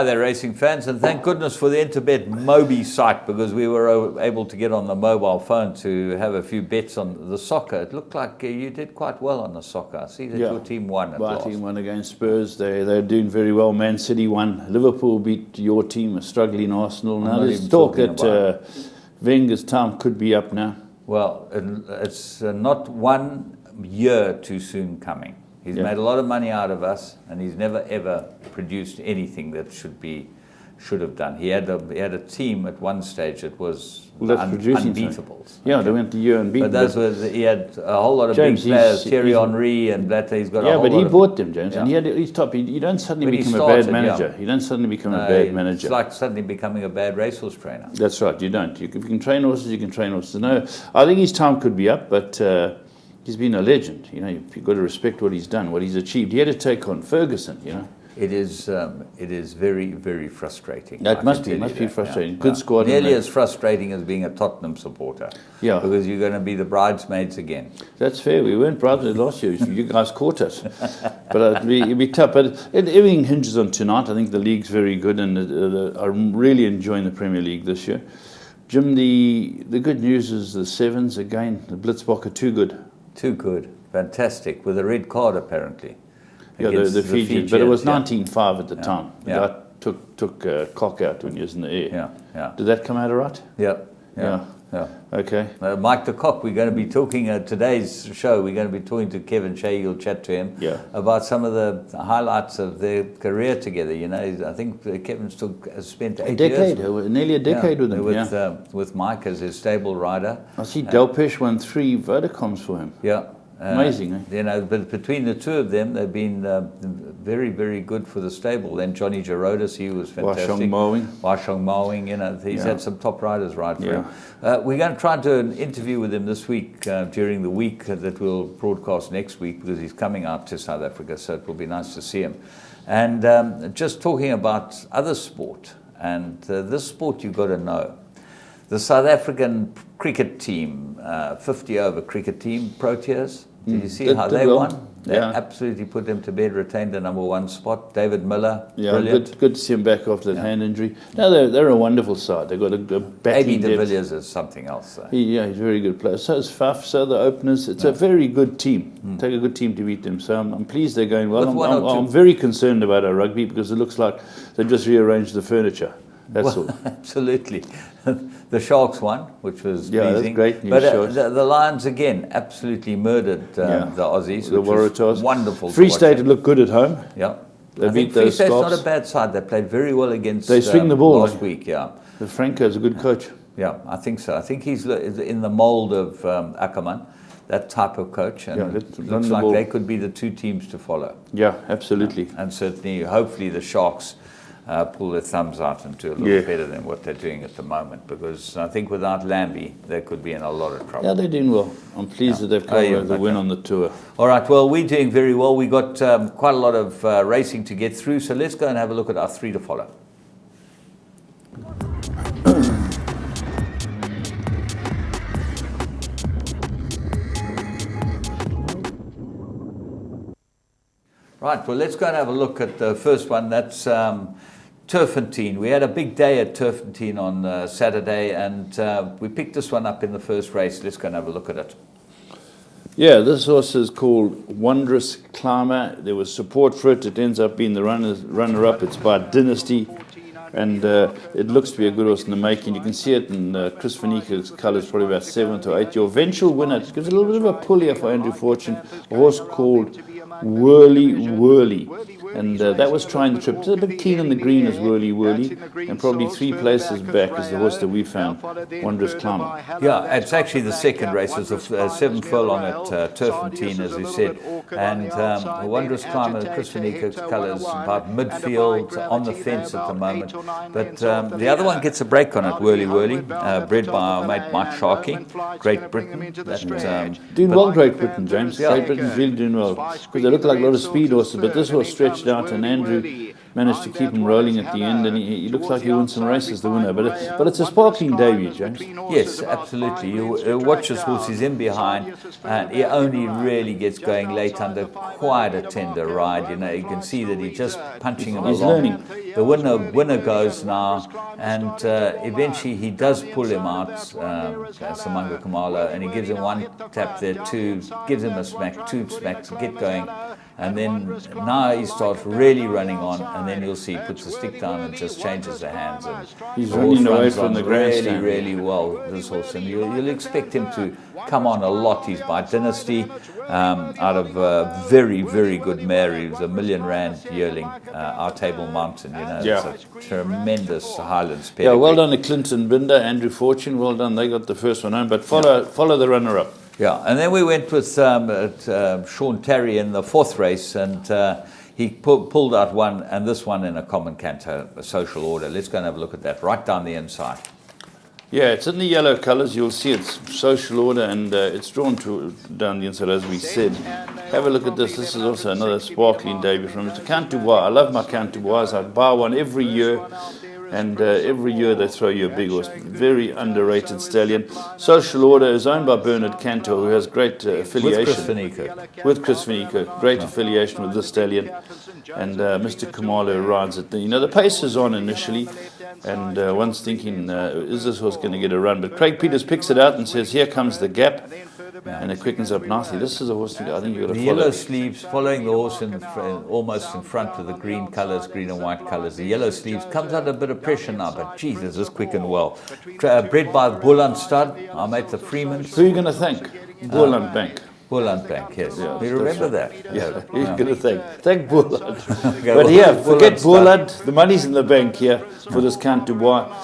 Hi there, racing fans, and thank goodness for the Interbet Mobi site, because we were able to get on the mobile phone to have a few bets on the soccer. It looked like you did quite well on the soccer. I see that your team won at last. My team won against Spurs. They're doing very well. Man City won. Liverpool beat your team, a struggling Arsenal. Now there's talk that Wenger's time could be up now. Well, it's not 1 year too soon coming. He's made a lot of money out of us, and he's never ever produced anything that should have done. He had a team at one stage that was unbeatables. Yeah, they went the year unbeaten. But he had a whole lot of big players, Thierry Henry and Blatter. He's got a whole lot. Yeah, but he bought them, James, and he's top. You don't suddenly become a bad manager. You don't suddenly become a bad manager. It's like suddenly becoming a bad racehorse trainer. That's right. You don't. If you can train horses, you can train horses. No, I think his time could be up, but. He's been a legend, you've got to respect what he's done, what he's achieved. He had to take on Ferguson, It is very, very frustrating. It must be frustrating. Good squad. Nearly as frustrating as being a Tottenham supporter. Yeah. Because you're going to be the bridesmaids again. That's fair. We weren't bridesmaids last year. You guys caught us. But it'd be tough. But everything hinges on tonight. I think the league's very good, and I'm really enjoying the Premier League this year. Jim, the good news is the sevens, again, the Blitzbock are too good. Too good. Fantastic. With a red card, apparently. Yeah, the Fijian. But it was 19-5 at the time. The guy took cock out when he was in the air. Yeah. Did that come out all right? Yeah. Okay. Mike the Cock, we're going to be talking today's show. We're going to be talking to Kevin Shea. You'll chat to him about some of the highlights of their career together. I think Kevin's spent 8 years, nearly a decade with him. With Mike as his stable rider. I see Delpesh won 3 Vodacoms for him. Yeah. Amazing, eh? But between the two of them, they've been very, very good for the stable. Then Johnny Girodis, he was fantastic. Washong Mowing, he's had some top riders ride for him. We're going to try and do an interview with him this week, during the week that we'll broadcast next week, because he's coming out to South Africa, so it will be nice to see him. And just talking about other sport, and this sport you've got to know. The South African cricket team, 50-over cricket team, Proteas. Did you see how they won? They absolutely put them to bed, retained the #1 spot. David Miller, brilliant. Good to see him back after that hand injury. No, they're a wonderful side. They've got a batting depth. De Villiers is something else. He's a very good player. So is Faf, so the openers. It's a very good team. Take a good team to beat them. So I'm pleased they're going well. I'm very concerned about our rugby, because it looks like they just rearranged the furniture. That's all. Absolutely. The Sharks won, which was pleasing. That's great news. But the Lions, again, absolutely murdered the Aussies. The Waratahs. Wonderful. Free State looked good at home. Yeah. They beat Free those State's Scots. not a bad side. They played very well against They swing the ball last week, The Franco's a good coach. Yeah, I think so. I think he's in the mould of Ackerman, that type of coach. And it looks like they could be the two teams to follow. Yeah, absolutely. And certainly, hopefully, the Sharks pull their thumbs out and do a little better than what they're doing at the moment, because I think without Lambie they could be in a lot of trouble. Yeah, they're doing well. I'm pleased that they've come the win on the tour. All right, well, we're doing very well. We got quite a lot of racing to get through, so let's go and have a look at our 3 to follow. Right, well, let's go and have a look at the first one. That's Turfentine. We had a big day at Turfentine on Saturday, and we picked this one up in the first race. Let's go and have a look at it. Yeah, this horse is called Wondrous Climber. There was support for it. It ends up being the runner-up. It's by Dynasty, and it looks to be a good horse in the making. You can see it in Chris Vanika's colours, probably about 7th or 8th. Your eventual winner, it gives a little bit of a pull here for Andrew Fortune, a horse called Whirly, and that was trying the trip. Just a bit keen on the green as Whirly, and probably 3 places back is the horse that we found, Wondrous Climber. Yeah, it's actually the second race. It's a 7 furlong at Turfentine, as we said, and Wondrous Climber, Chris Vanika's colours, about midfield, on the fence at the moment, but the other one gets a break on it, Whirly, bred by our mate Mike Sharkey, Great Britain. Doing well, Great Britain, James. Great Britain's really doing well, because they look like a lot of speed horses, but this horse stretched out, and Andrew managed to keep him rolling at the end, and he looks like he'll win some races, the winner. But it's a sparkling debut, James. Yes, absolutely. You watch this horse, he's in behind, and he only really gets going late under quite a tender ride. You know, you can see that he's just punching him along. He's learning. The winner goes now, and eventually he does pull him out, Samanga Kamala, and he gives him one tap there, two, gives him a smack, two smacks, get going. And then now he starts really running on, and then you'll see he puts the stick down and just changes the hands. And he's running away from the grandstand. Really well, this horse. And you'll expect him to come on a lot. He's by Dynasty, out of a very, very good mare. He was a R1 million yearling, Our Table Mountain. You know, it's a tremendous Highlands pedigree. Yeah, well done to Clinton Binder, Andrew Fortune. Well done. They got the first one home, but follow the runner-up. Yeah, and then we went with Sean Terry in the fourth race, and he pulled out one, and this one in a common canter, a social order. Let's go and have a look at that, right down the inside. Yeah, it's in the yellow colours. You'll see it's social order, and it's drawn down the inside, as we said. Have a look at this. This is also another sparkling debut from Mr. Count Dubois. I love my Count Dubois. I buy one every year. And every year they throw you a big horse. Very underrated stallion. Social Order is owned by Bernard Cantor, who has great affiliation. With Chris Finico. Great affiliation with this stallion. And Mr. Kamalo rides it. You know, the pace is on initially. And one's thinking, is this horse going to get a run? But Craig Peters picks it out and says, here comes the gap. And it quickens up nicely. This is a horse I think you've got to follow. The yellow sleeves following the horse almost in front with the green colours, green and white colours. The yellow sleeves comes under a bit of pressure now, but geez, this is quick and well. Bred by Bulland Stud, our mate the Freemans. Who are you going to thank? Bulland Bank. Bulland Bank, yes. Yeah, you remember that? Yeah, who's going to thank Bulland. But here, forget Bulland. The money's in the bank here for this Count Dubois.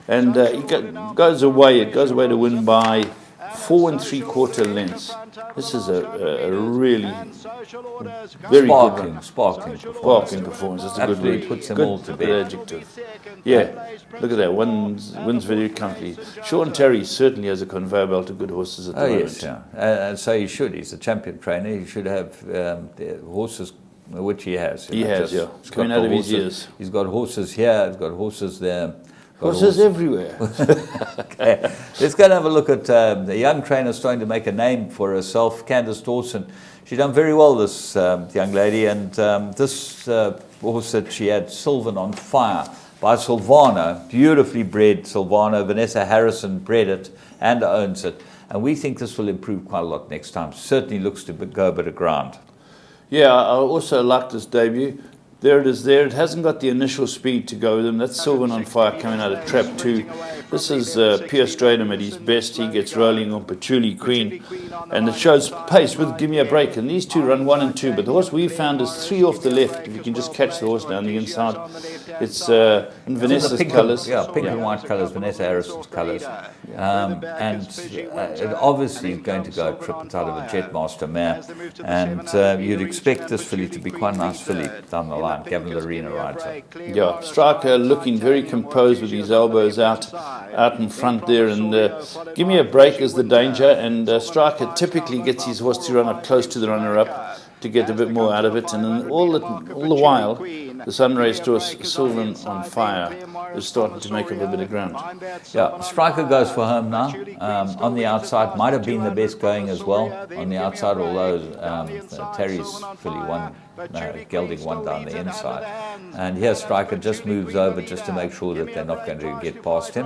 And it goes away to win by 4 3/4 lengths. This is a really very sparkling performance. That's a good word. Puts them all to bed. Good adjective. Yeah, look at that. Wins very comfortably. Sean Terry certainly has a conveyor belt of good horses at the moment. Yes, yeah. And so he should. He's a champion trainer. He should have the horses, which he has. He has, yeah. Coming out of his ears. He's got horses here. He's got horses there. Horses everywhere. Okay. Let's go and have a look at the young trainer starting to make a name for herself, Candace Dawson. She's done very well, this young lady, and this horse that she had, Sylvan on Fire, by Silvano, beautifully bred Silvano. Vanessa Harrison bred it and owns it, and we think this will improve quite a lot next time. Certainly looks to go a bit of ground. Yeah, I also like this debut. There it is there. It hasn't got the initial speed to go with him. That's Sylvan on Fire coming out of Trap 2. This is Pierre Stradham at his best. He gets rolling on Patchouli Queen. And it shows pace with Give Me a Break. And these two run 1 and 2. But the horse we found is 3 off the left. If you can just catch the horse down the inside. It's in Vanessa's colours. Pink and white colours, Vanessa Harrison's colours. And it obviously is going to go a trip out of a Jetmaster mare. And you'd expect this filly to be quite a nice filly down the line. Gavin Larena rides it. Yeah, Striker looking very composed with his elbows out in front there, and Give Me a Break is the danger, and Striker typically gets his horse to run up close to the runner-up to get a bit more out of it, and then all the while the Sunrays horse Sylvan on Fire is starting to make up a bit of ground. Yeah, Striker goes for home now. On the outside, might have been the best going as well on the outside, although Terry's filly won. Gelding one down the inside, and here Striker just moves over just to make sure that they're not going to get past him,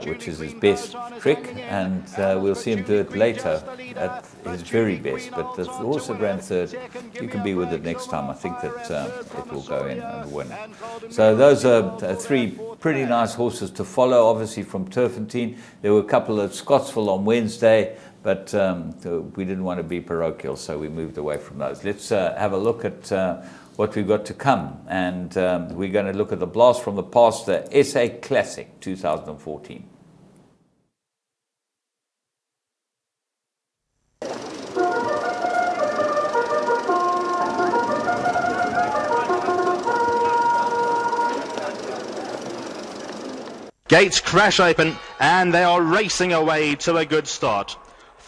which is his best trick, and we'll see him do it later at his very best. But the horse that ran third, you can be with it next time. I think that it will go in and win. So those are 3 pretty nice horses to follow, obviously from Turfentine. There were a couple at Scottsville on Wednesday, but we didn't want to be parochial, so we moved away from those. Let's have a look at what we've got to come. And we're going to look at the Blast from the Past, the SA Classic 2014. Gates crash open, and they are racing away to a good start.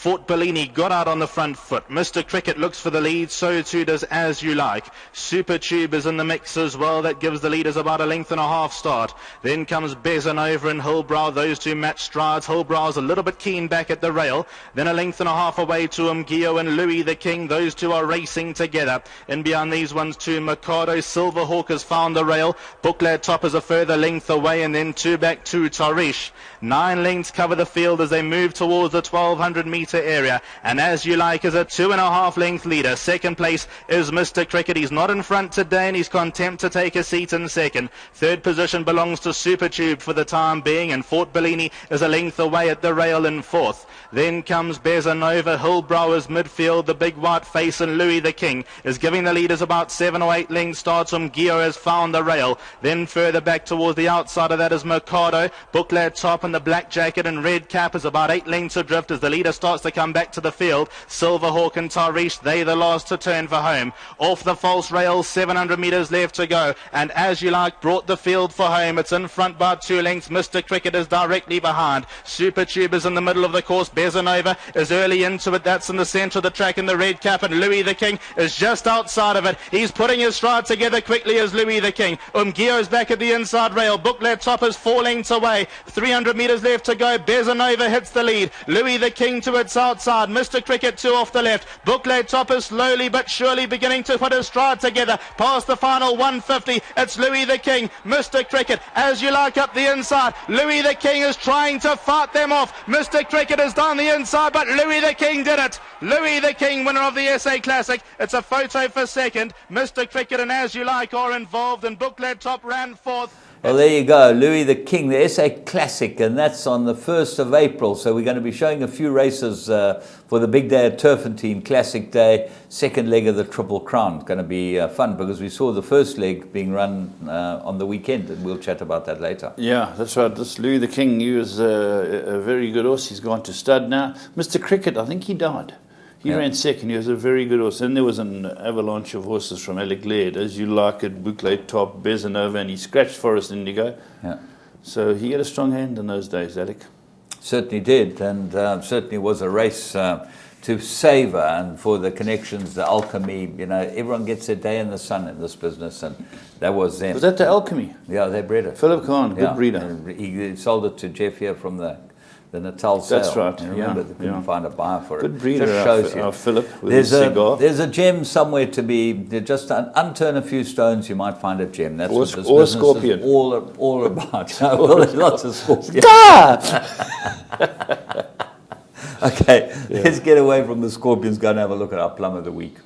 Fort Bellini got out on the front foot. Mr. Cricket looks for the lead, so too does As You Like. Super Tube is in the mix as well. That gives the leaders about a length and a half start. Then comes Besanova and Hillbrow. Those two match strides. Hillbrow's a little bit keen back at the rail. Then a length and a half away to Umgio and Louis the King. Those two are racing together. In beyond these ones too, Mikado Silverhawk has found the rail. Booklad Top is a further length away, and then two back to Tarish. 9 lengths cover the field as they move towards the 1200 metre area, and As You Like is a 2.5 length leader. Second place is Mr. Cricket. He's not in front today and he's content to take a seat in second. Third position belongs to Super Tube for the time being, and Fort Bellini is a length away at the rail in fourth. Then comes Besanova. Hillbrow is midfield. The big white face and Louis the King is giving the leaders about 7 or 8 lengths starts. Gio has found the rail. Then further back towards the outside of that is Mikado. Booklad Top in the black jacket and red cap is about 8 lengths adrift as the leader starts to come back to the field. Silverhawk and Tarish, they the last to turn for home. Off the false rail, 700 metres left to go, and As You Like brought the field for home. It's in front by 2 lengths. Mr. Cricket is directly behind. Super Tube is in the middle of the course. Besanova is early into it. That's in the centre of the track in the red cap, and Louis the King is just outside of it. He's putting his stride together quickly as Louis the King. Umgio's back at the inside rail. Booklad Top is 4 lengths away. 300 metres left to go. Besanova hits the lead. Louis the King to its outside. Mr. Cricket 2 off the left. Booklad Top is slowly but surely beginning to put his stride together. Past the final 150. It's Louis the King. Mr. Cricket, As You Like up the inside. Louis the King is trying to fight them off. Mr. Cricket is down the inside, but Louis the King did it. Louis the King, winner of the SA Classic. It's a photo for second. Mr. Cricket and As You Like are involved, and Booklad Top ran fourth. Well, there you go, Louis the King, the SA Classic, and that's on the 1st of April. So we're going to be showing a few races for the big day at Turfentine, Classic Day, second leg of the Triple Crown. It's going to be fun because we saw the first leg being run on the weekend, and we'll chat about that later. Yeah, that's right. This Louis the King, he was a very good horse. He's gone to stud now. Mr. Cricket, I think he died. He ran second. He was a very good horse. And there was an avalanche of horses from Alec Laird, As You Like it, Boucle Top, Besanova, and he scratched Forest Indigo. Yeah. So he had a strong hand in those days, Alec. Certainly did, and certainly was a race to savour, and for the connections, the alchemy. You know, everyone gets a day in the sun in this business, and that was them. Was that the alchemy? Yeah, they bred it. Philip Kahn, good breeder. And he sold it to Jeff here from the Natal sale. That's right. And remember, they couldn't find a buyer for it. Good breeder, just shows you. Philip, with his cigar. There's a gem somewhere to be. Just unturn a few stones, you might find a gem. That's what this business scorpion. Is all about. Well, there's lots of scorpions. Okay, let's get away from the scorpions. Go and have a look at our plum of the week.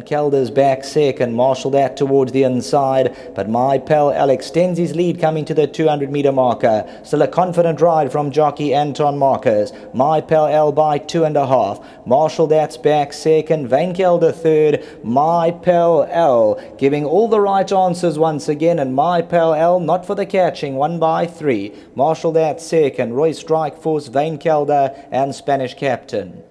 Kelder's back second, marshalled that towards the inside, but My Pal Al extends his lead coming to the 200 metre marker. Still a confident ride from jockey Anton Marcus. My Pal Al by 2.5. Marshall that's back second, Van Kelder third, My Pal Al giving all the right answers once again, and My Pal Al not for the catching, 1 by 3. Marshall that second, Roy Strikeforce, Van Kelder and Spanish Captain.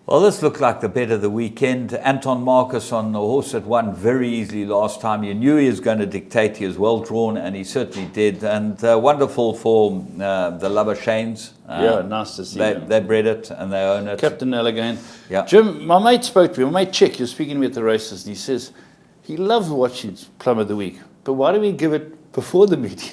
Well, this looked like the bet of the weekend. Anton Marcus on the horse that won very easily last time. You knew he was going to dictate. He was well drawn, and he certainly did. And wonderful for the Labuschanes. Yeah, nice to see them. They bred it, and they own it. Captain Allegain. Yeah. Jim, my mate spoke to me. My mate Chick, he was speaking to me at the races, and he says he loves watching Plum of the Week. But why do we give it before the meeting?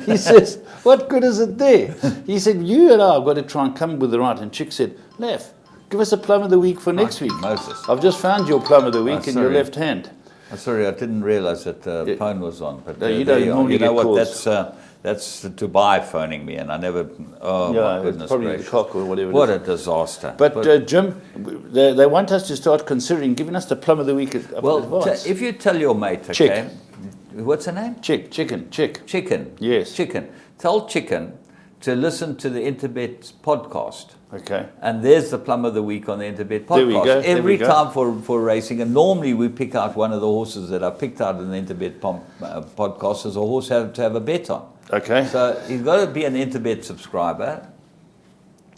He says, what good is it there? He said, you and I have got to try and come with the right. And Chick said, Lev, give us a Plum of the Week for next week. Moses. I've just found your Plum of the Week in your left hand. Sorry, I didn't realise that the phone was on. But no, you don't normally get calls. That's Dubai phoning me, and I never. Oh my goodness probably gracious! The cock or whatever. What a disaster! But Jim, they want us to start considering giving us the Plum of the Week. Well, if you tell your mate, okay, Chick. What's her name? Chicken. Chicken. Yes. Chicken. Tell Chicken to listen to the Interbet podcast. Okay. And there's the Plum of the Week on the Interbet podcast. There we go. Every time for racing, and normally we pick out one of the horses that are picked out in the Interbet podcast as a horse to have a bet on. Okay. So you've got to be an Interbet subscriber.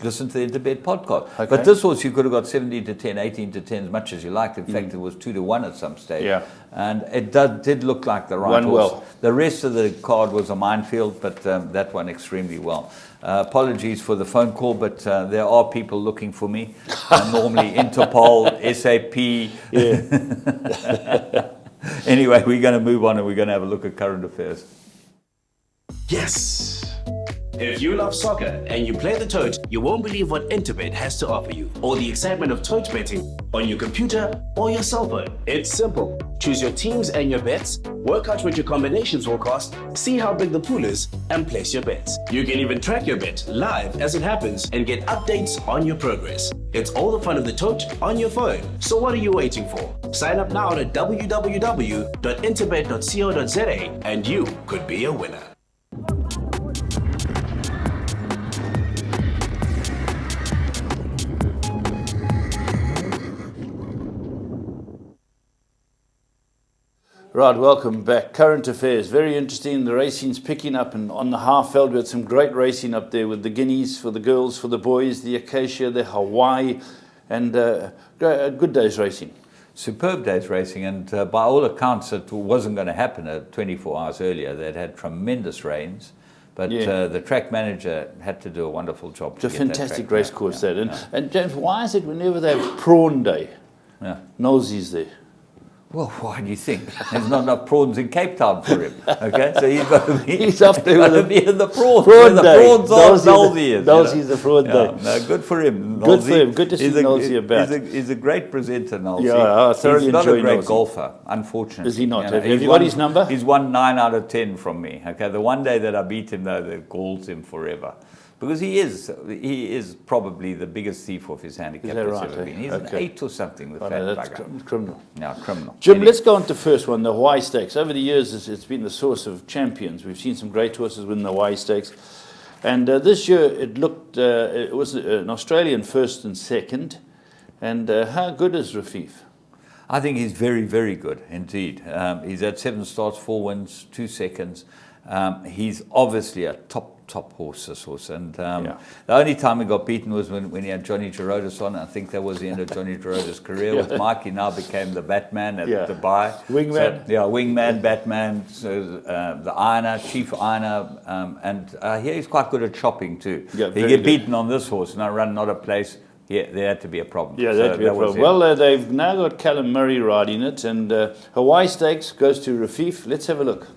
Listen to the Interbet podcast. Okay. But this horse, you could have got 17 to 10, 18 to 10, as much as you liked. In fact, it was 2 to 1 at some stage. Yeah. And it did look like the right Won horse. well. The rest of the card was a minefield, but that won extremely well. Apologies for the phone call, but there are people looking for me. Normally Interpol, SAP. Yeah. Anyway, we're going to move on and we're going to have a look at current affairs. Yes! If you love soccer and you play the tote, you won't believe what Interbet has to offer you, or the excitement of tote betting on your computer or your cell phone. It's simple. Choose your teams and your bets, work out what your combinations will cost, see how big the pool is, and place your bets. You can even track your bet live as it happens and get updates on your progress. It's all the fun of the tote on your phone. So what are you waiting for? Sign up now at www.interbet.co.za and you could be a winner. Right, welcome back. Current affairs, very interesting. The racing's picking up, and on the Halfveld we had some great racing up there with the Guineas for the girls, for the boys, the Acacia, the Hawaii, and a good day's racing. Superb day's racing, and by all accounts it wasn't going to happen 24 hours earlier. They'd had tremendous rains, but the track manager had to do a wonderful job. It's a fantastic race course, that. And James, why is it whenever they have prawn day, Knowlesy's there? Well, why do you think? There's not enough prawns in Cape Town for him. Okay, so he's got to be. He's up there with the prawns. Prawn the day. prawns are Knowlesy is. Knowlesy's the prawn day. No, good for him. Good for him. Good to see Knowlesy about. He's a great presenter, Knowlesy. Yeah, I thoroughly enjoy He's not a great Knowlesy. golfer, unfortunately. Is he not? You know, have you got his number? He's won 9 out of 10 from me. Okay, the one day that I beat him, though, that galls him forever. Because he is probably the biggest thief of his handicap that's ever been. He's an 8 or something with that that's bugger. criminal. Yeah, criminal. Jim, Anyway. let's go on to the first one, the Hawaii Stakes. Over the years, it's been the source of champions. We've seen some great horses win the Hawaii Stakes. And this year, it was an Australian first and second. And how good is Rafif? I think he's very, very good indeed. He's had 7 starts, 4 wins, 2 seconds. He's obviously a top horse, this horse. And the only time he got beaten was when he had Johnny Gerodes on. I think that was the end of Johnny Gerodes' career with Mike. He now became the Batman at Dubai. Wingman. So, wingman, Batman, so, the ironer, chief ironer. And here he's quite good at chopping too. Yeah, he get beaten on this horse and I run not a place. Yeah, there had to be a problem. Yeah, there had to be a problem. Well, they've now got Callum Murray riding it. And Hawaii Stakes goes to Rafif. Let's have a look.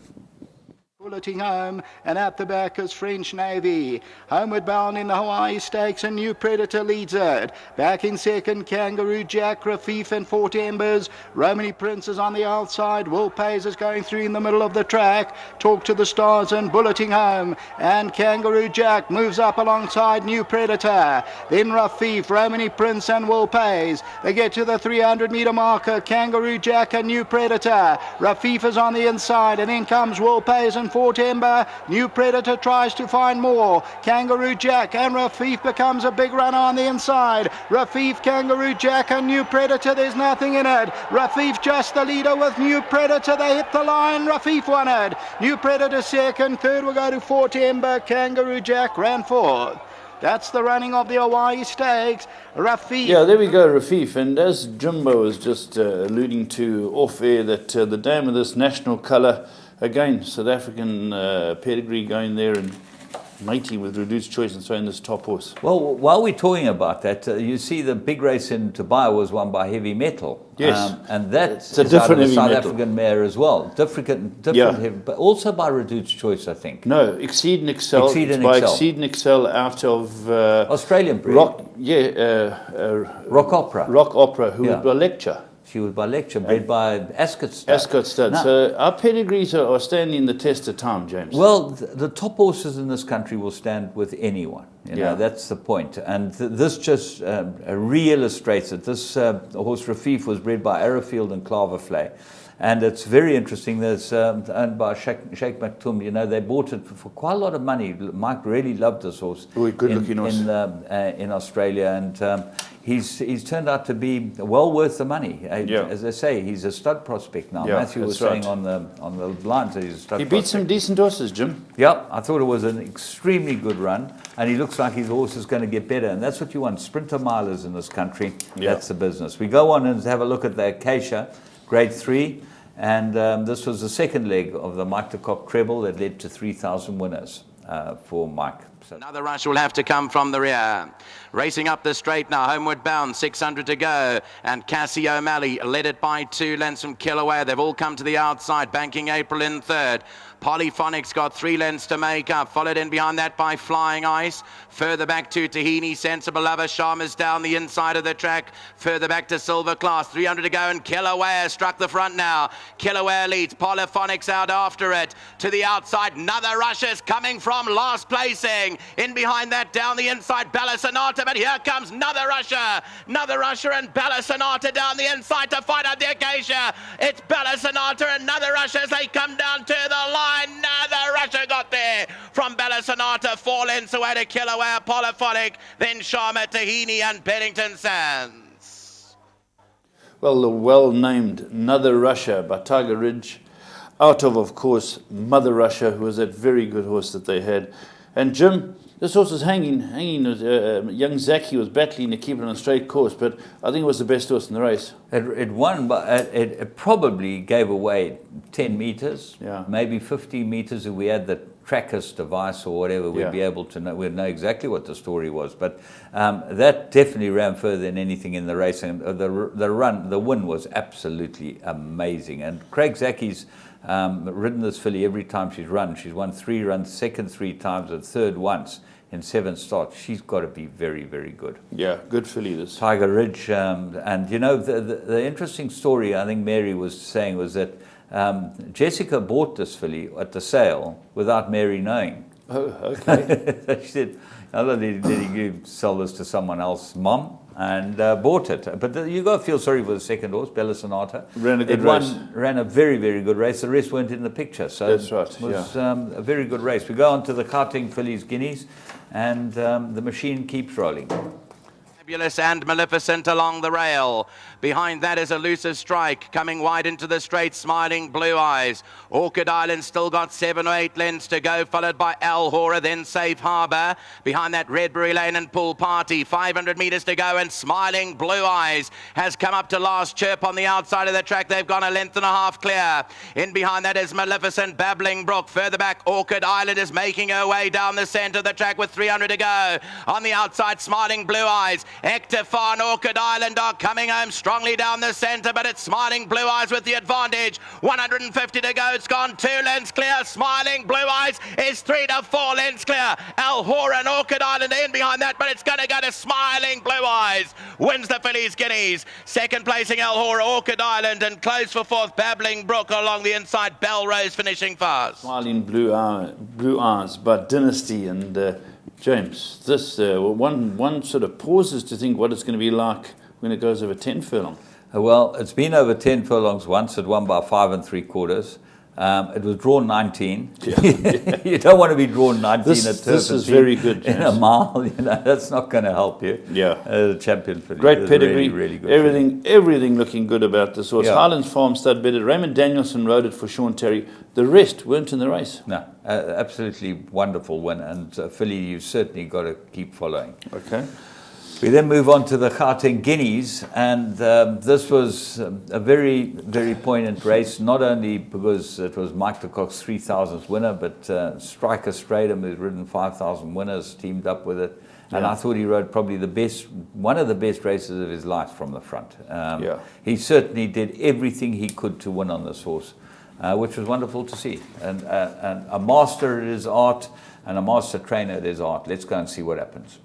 Bulleting home, and at the back is French Navy. Homeward bound in the Hawaii Stakes, a New Predator leads it. Back in second, Kangaroo Jack, Rafif and Fort Embers. Romany Prince is on the outside. Will Pays is going through in the middle of the track. Talk to the Stars and Bulleting home. And Kangaroo Jack moves up alongside New Predator. Then Rafif, Romany Prince and Will Pays. They get to the 300-meter marker. Kangaroo Jack and New Predator. Rafif is on the inside, and then comes Will Pays and Fort Ember. New Predator tries to find more. Kangaroo Jack and Rafif becomes a big runner on the inside. Rafif, Kangaroo Jack and New Predator, there's nothing in it. Rafif just the leader with New Predator. They hit the line. Rafif won it. New Predator second. Third will go to Fort Ember. Kangaroo Jack ran fourth. That's the running of the Hawaii Stakes. Rafif. Yeah, there we go, Rafif. And as Jimbo was just alluding to off air, that the dam of this national colour, again, South African pedigree going there and mating with Reduced Choice and so in this top horse. Well, while we're talking about that, you see the big race in Dubai was won by Heavy Metal. Yes. And that's a different South Heavy Metal. African mare as well. Different heavy, but also by Reduced Choice, I think. No, Exceed and Excel. Exceed and by Excel. Exceed and Excel out of Australian breed. Rock Opera, who would lecture. She was by lecture, bred by Ascot Stud. Ascot Stud. Now, so our pedigrees are standing the test of time, James. Well, the top horses in this country will stand with anyone. You know, that's the point. And this just re-illustrates it. This horse Rafif was bred by Arrowfield and Claverflay. And it's very interesting. That's owned by Sheikh Maktoum. You know, they bought it for quite a lot of money. Mike really loved this horse in Australia, and he's turned out to be well worth the money. As I say, he's a stud prospect now. Matthew was saying on the lines that he's a stud prospect. He beat some decent horses, Jim. Yeah, I thought it was an extremely good run, and he looks like his horse is going to get better, and that's what you want. Sprinter milers in this country, that's the business. We go on and have a look at the Acacia, Grade 3, and this was the second leg of the Mike de Kock treble that led to 3,000 winners for Mike. Another rush will have to come from the rear. Racing up the straight now, homeward bound, 600 to go. And Cassie O'Malley led it by 2 lengths from Kilauea. They've all come to the outside, banking April in third. Polyphonics got 3 lengths to make up, followed in behind that by Flying Ice. Further back to Tahini, Sensible Lover, Sharma's down the inside of the track. Further back to Silver Class, 300 to go, and Kilauea struck the front now. Kilauea leads, Polyphonics out after it. To the outside, another rushers coming from last placing. In behind that, down the inside, Bella Sonata, but here comes another rusher and Bella Sonata down the inside to fight out the Acacia. It's Bella Sonata, another rusher as they come down to the line. Another rusher got there from Bella Sonata, 4 lengths away to Kilauea, Polyphonic, then Sharma, Tahini and Bennington Sands. Well, the well-named Another Russia by Tiger Ridge, out of course, Mother Russia, who was that very good horse that they had. And Jim, this horse was hanging. Young Zaki was battling to keep it on a straight course, but I think it was the best horse in the race. It won, but it probably gave away 10 meters, maybe 15 meters. If we had the trackers device or whatever, we'd be able to know. We'd know exactly what the story was. But that definitely ran further than anything in the race, and the win was absolutely amazing. And Craig Zaki's ridden this filly every time she's run. She's won 3 runs, second 3 times, and third once in 7 starts. She's got to be very, very good. Yeah, good filly this. Tiger Ridge, and you know the interesting story I think Mary was saying was that Jessica bought this filly at the sale without Mary knowing. Oh, okay. She said, "Not only did you sell this to someone else, Mom," and bought it. But you got to feel sorry for the second horse, Bella Sonata. Ran a good race. Ran a very, very good race. The rest weren't in the picture. So that's right. It was a very good race. We go on to the Gauteng Fillies Guineas, and the machine keeps rolling. Fabulous and Maleficent along the rail. Behind that is Elusive Strike coming wide into the straight, Smiling Blue Eyes. Orchid Island still got 7 or 8 lengths to go, followed by Al Hora, then Safe Harbour. Behind that, Redbury Lane and Pool Party. 500 metres to go, and Smiling Blue Eyes has come up to last chirp on the outside of the track. They've gone a length and a half clear. In behind that is Maleficent, Babbling Brook. Further back, Orchid Island is making her way down the centre of the track with 300 to go. On the outside, Smiling Blue Eyes. Ectofar and Orchid Island are coming home strongly down the centre, but it's Smiling Blue Eyes with the advantage. 150 to go. It's gone 2 lengths clear. Smiling Blue Eyes is 3 to 4 lengths clear. Al Hora and Orchid Island are in behind that, but it's going to go to Smiling Blue Eyes. Wins the Fillies Guineas. Second placing Al Hora, Orchid Island, and close for fourth Babbling Brook along the inside. Belrose finishing fast. Smiling Blue Eyes by Dynasty and James. This one sort of pauses to think what it's going to be like when it goes over 10 furlong. Well, it's been over 10 furlongs once. It won by 5 3/4. It was drawn 19. You don't want to be drawn 19 this is very good, James. In a mile. You know, that's not going to help you. Yeah, champion filly. Great pedigree. Really good. Everything looking good about this horse. Highlands Farm stud bedded. Raymond Danielson rode it for Sean Terry. The rest weren't in the race. No, absolutely wonderful win, and filly you certainly got to keep following. Okay. We then move on to the Gauteng Guineas, and this was a very, very poignant race, not only because it was Mike de Kock's 3,000th winner, but Striker Stradum, who's ridden 5,000 winners, teamed up with it. And I thought he rode probably one of the best races of his life from the front. He certainly did everything he could to win on this horse, which was wonderful to see. And a master at his art and a master trainer at his art. Let's go and see what happens.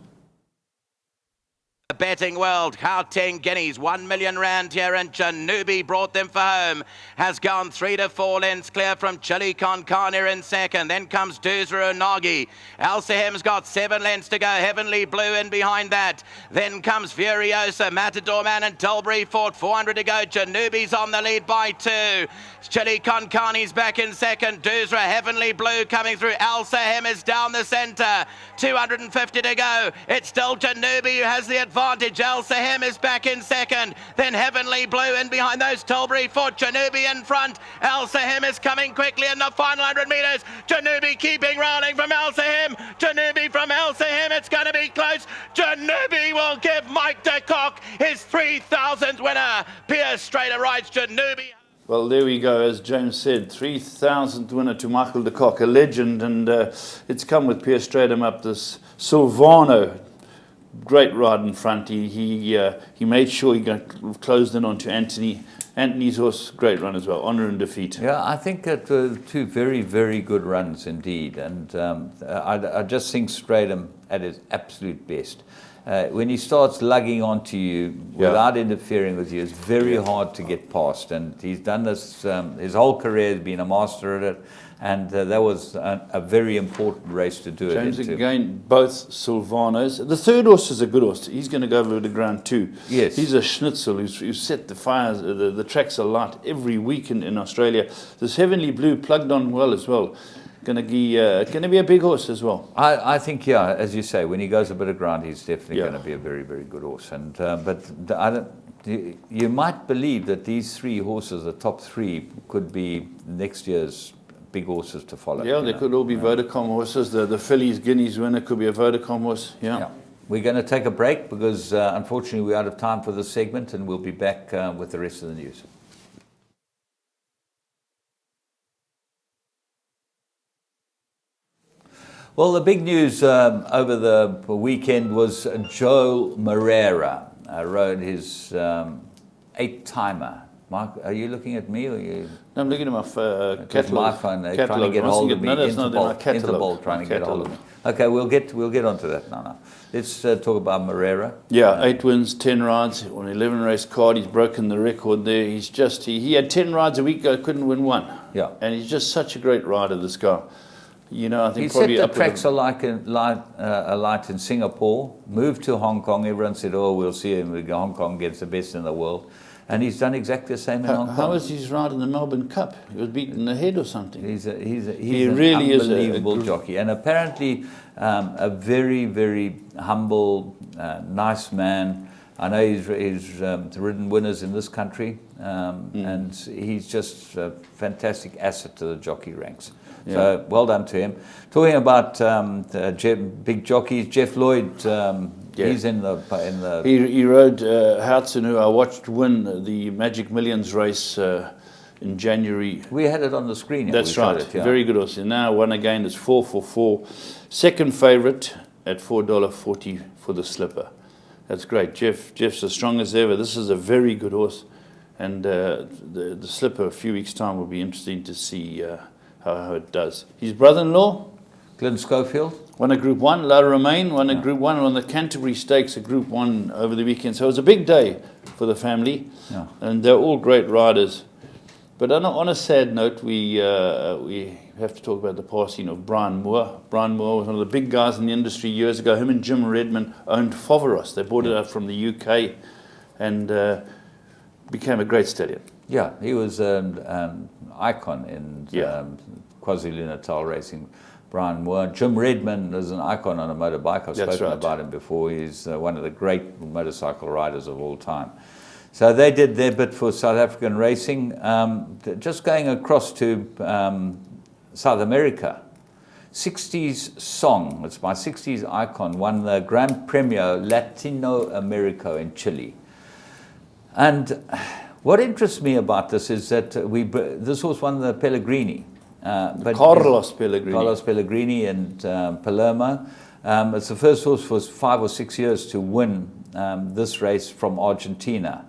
The betting world, how 10 guineas, 1 million rand here, and Janubi brought them for home. Has gone 3 to 4 lengths clear from Chili Con Carne in second. Then comes Duzra Unagi. Elsahem's got 7 lengths to go. Heavenly Blue in behind that. Then comes Furiosa, Matador Man and Tilbury Fort. 400 to go. Janubi's on the lead by 2. Chili Con Carne's back in second. Duzra, Heavenly Blue coming through. Elsahem is down the centre. 250 to go. It's still Janubi who has the advantage. Elsahem is back in second. Then Heavenly Blue in behind those. Tilbury Fort. Janubi in front. Elsahem is coming quickly in the final 100 metres. Janubi keeping rolling from Elsahem. Janubi from Elsahem. It's going to be close. Janubi will give Mike de Kock his 3,000th winner. Pierce Strader rides Janubi. Well, there we go. As James said, 3,000th winner to Michael de Kock, a legend, and it's come with Pierce Stratum up this Silvano. Great ride in front. He made sure he got closed in onto Anthony. Anthony's horse, great run as well. Honour and defeat. Yeah, I think that two very, very good runs indeed. And I just think Stratum at his absolute best. When he starts lugging onto you without interfering with you, it's very hard to get past. And he's done this his whole career, has been a master at it. And that was a very important race to do James, it into. Again, both Silvanos. The third horse is a good horse. He's going to go over the ground too. Yes. He's a schnitzel who's set the fires, the tracks alight every week in Australia. This Heavenly Blue plugged on well as well. Going to be a big horse as well. I think, yeah, as you say, when he goes a bit of ground, he's definitely going to be a very, very good horse. And but I don't. You might believe that these 3 horses, the top 3, could be next year's big horses to follow. Yeah, they could all be Vodacom horses. The Phillies Guineas winner could be a Vodacom horse. Yeah. We're going to take a break because unfortunately we're out of time for this segment, and we'll be back with the rest of the news. Well, the big news over the weekend was Joe Moreira rode his 8-timer. Mark, are you looking at me or you? No, I'm looking at my catalog. My phone, they're trying to get hold of me. Interpol trying to get hold of me. Okay, we'll get onto that now. Let's talk about Moreira. Yeah, 8 wins, 10 rides on 11 race card. He's broken the record there. He's just he had 10 rides a week. Couldn't win one. Yeah, and he's just such a great rider. This guy. You know, I think he probably set the tracks alight in Singapore. Moved to Hong Kong. Everyone said, "Oh, we'll see him. Hong Kong gets the best in the world." And he's done exactly the same in Hong Kong. How was his ride in the Melbourne Cup? He was beaten in the head or something. He's he an really unbelievable jockey, and apparently a very, very humble, nice man. I know he's ridden winners in this country, and he's just a fantastic asset to the jockey ranks. Yeah. So well done to him. Talking about big jockeys, Jeff Lloyd. He's in the. He rode Houghton, who I watched win the Magic Millions race in January. We had it on the screen. That's right. Very good horse. And now won again is 444. Second favourite at $4.40 for the slipper. That's great. Jeff's as strong as ever. This is a very good horse, and the slipper a few weeks' time will be interesting to see how it does. His brother-in-law, Glenn Schofield, won a Group 1. La Romaine won a Group 1 on the Canterbury Stakes, a Group 1 over the weekend. So it was a big day for the family, and they're all great riders. But on a sad note, we have to talk about the passing of Brian Moore. Brian Moore was one of the big guys in the industry years ago. Him and Jim Redman owned Foveros. They bought it out from the UK and became a great stallion. Yeah, he was an icon in KwaZulu-Natal racing. Brian Moore. Jim Redman is an icon on a motorbike. I've spoken about him before. He's one of the great motorcycle riders of all time. So they did their bit for South African racing. Just going across to South America, 60s Song, it's my 60s icon, won the Gran Premio Latino America in Chile. And what interests me about this is that this horse won the Pellegrini. Carlos Pellegrini and Palermo. It's the first horse for 5 or 6 years to win this race from Argentina.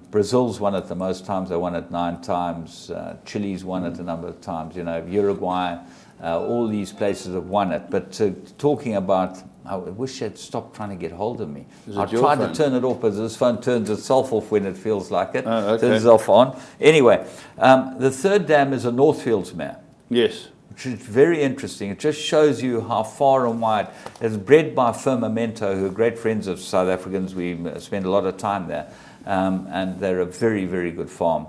Brazil's won it the most times. They won it 9 times. Chile's won it a number of times. You know, Uruguay. all these places have won it. But talking about, I wish they'd stop trying to get hold of me. I tried to turn it off, but this phone turns itself off when it feels like it. Turns itself on. Anyway, the third dam is a Northfields mare. Yes. Which is very interesting. It just shows you how far and wide. It's bred by Firmamento, who are great friends of South Africans. We spend a lot of time there. And they're a very, very good farm.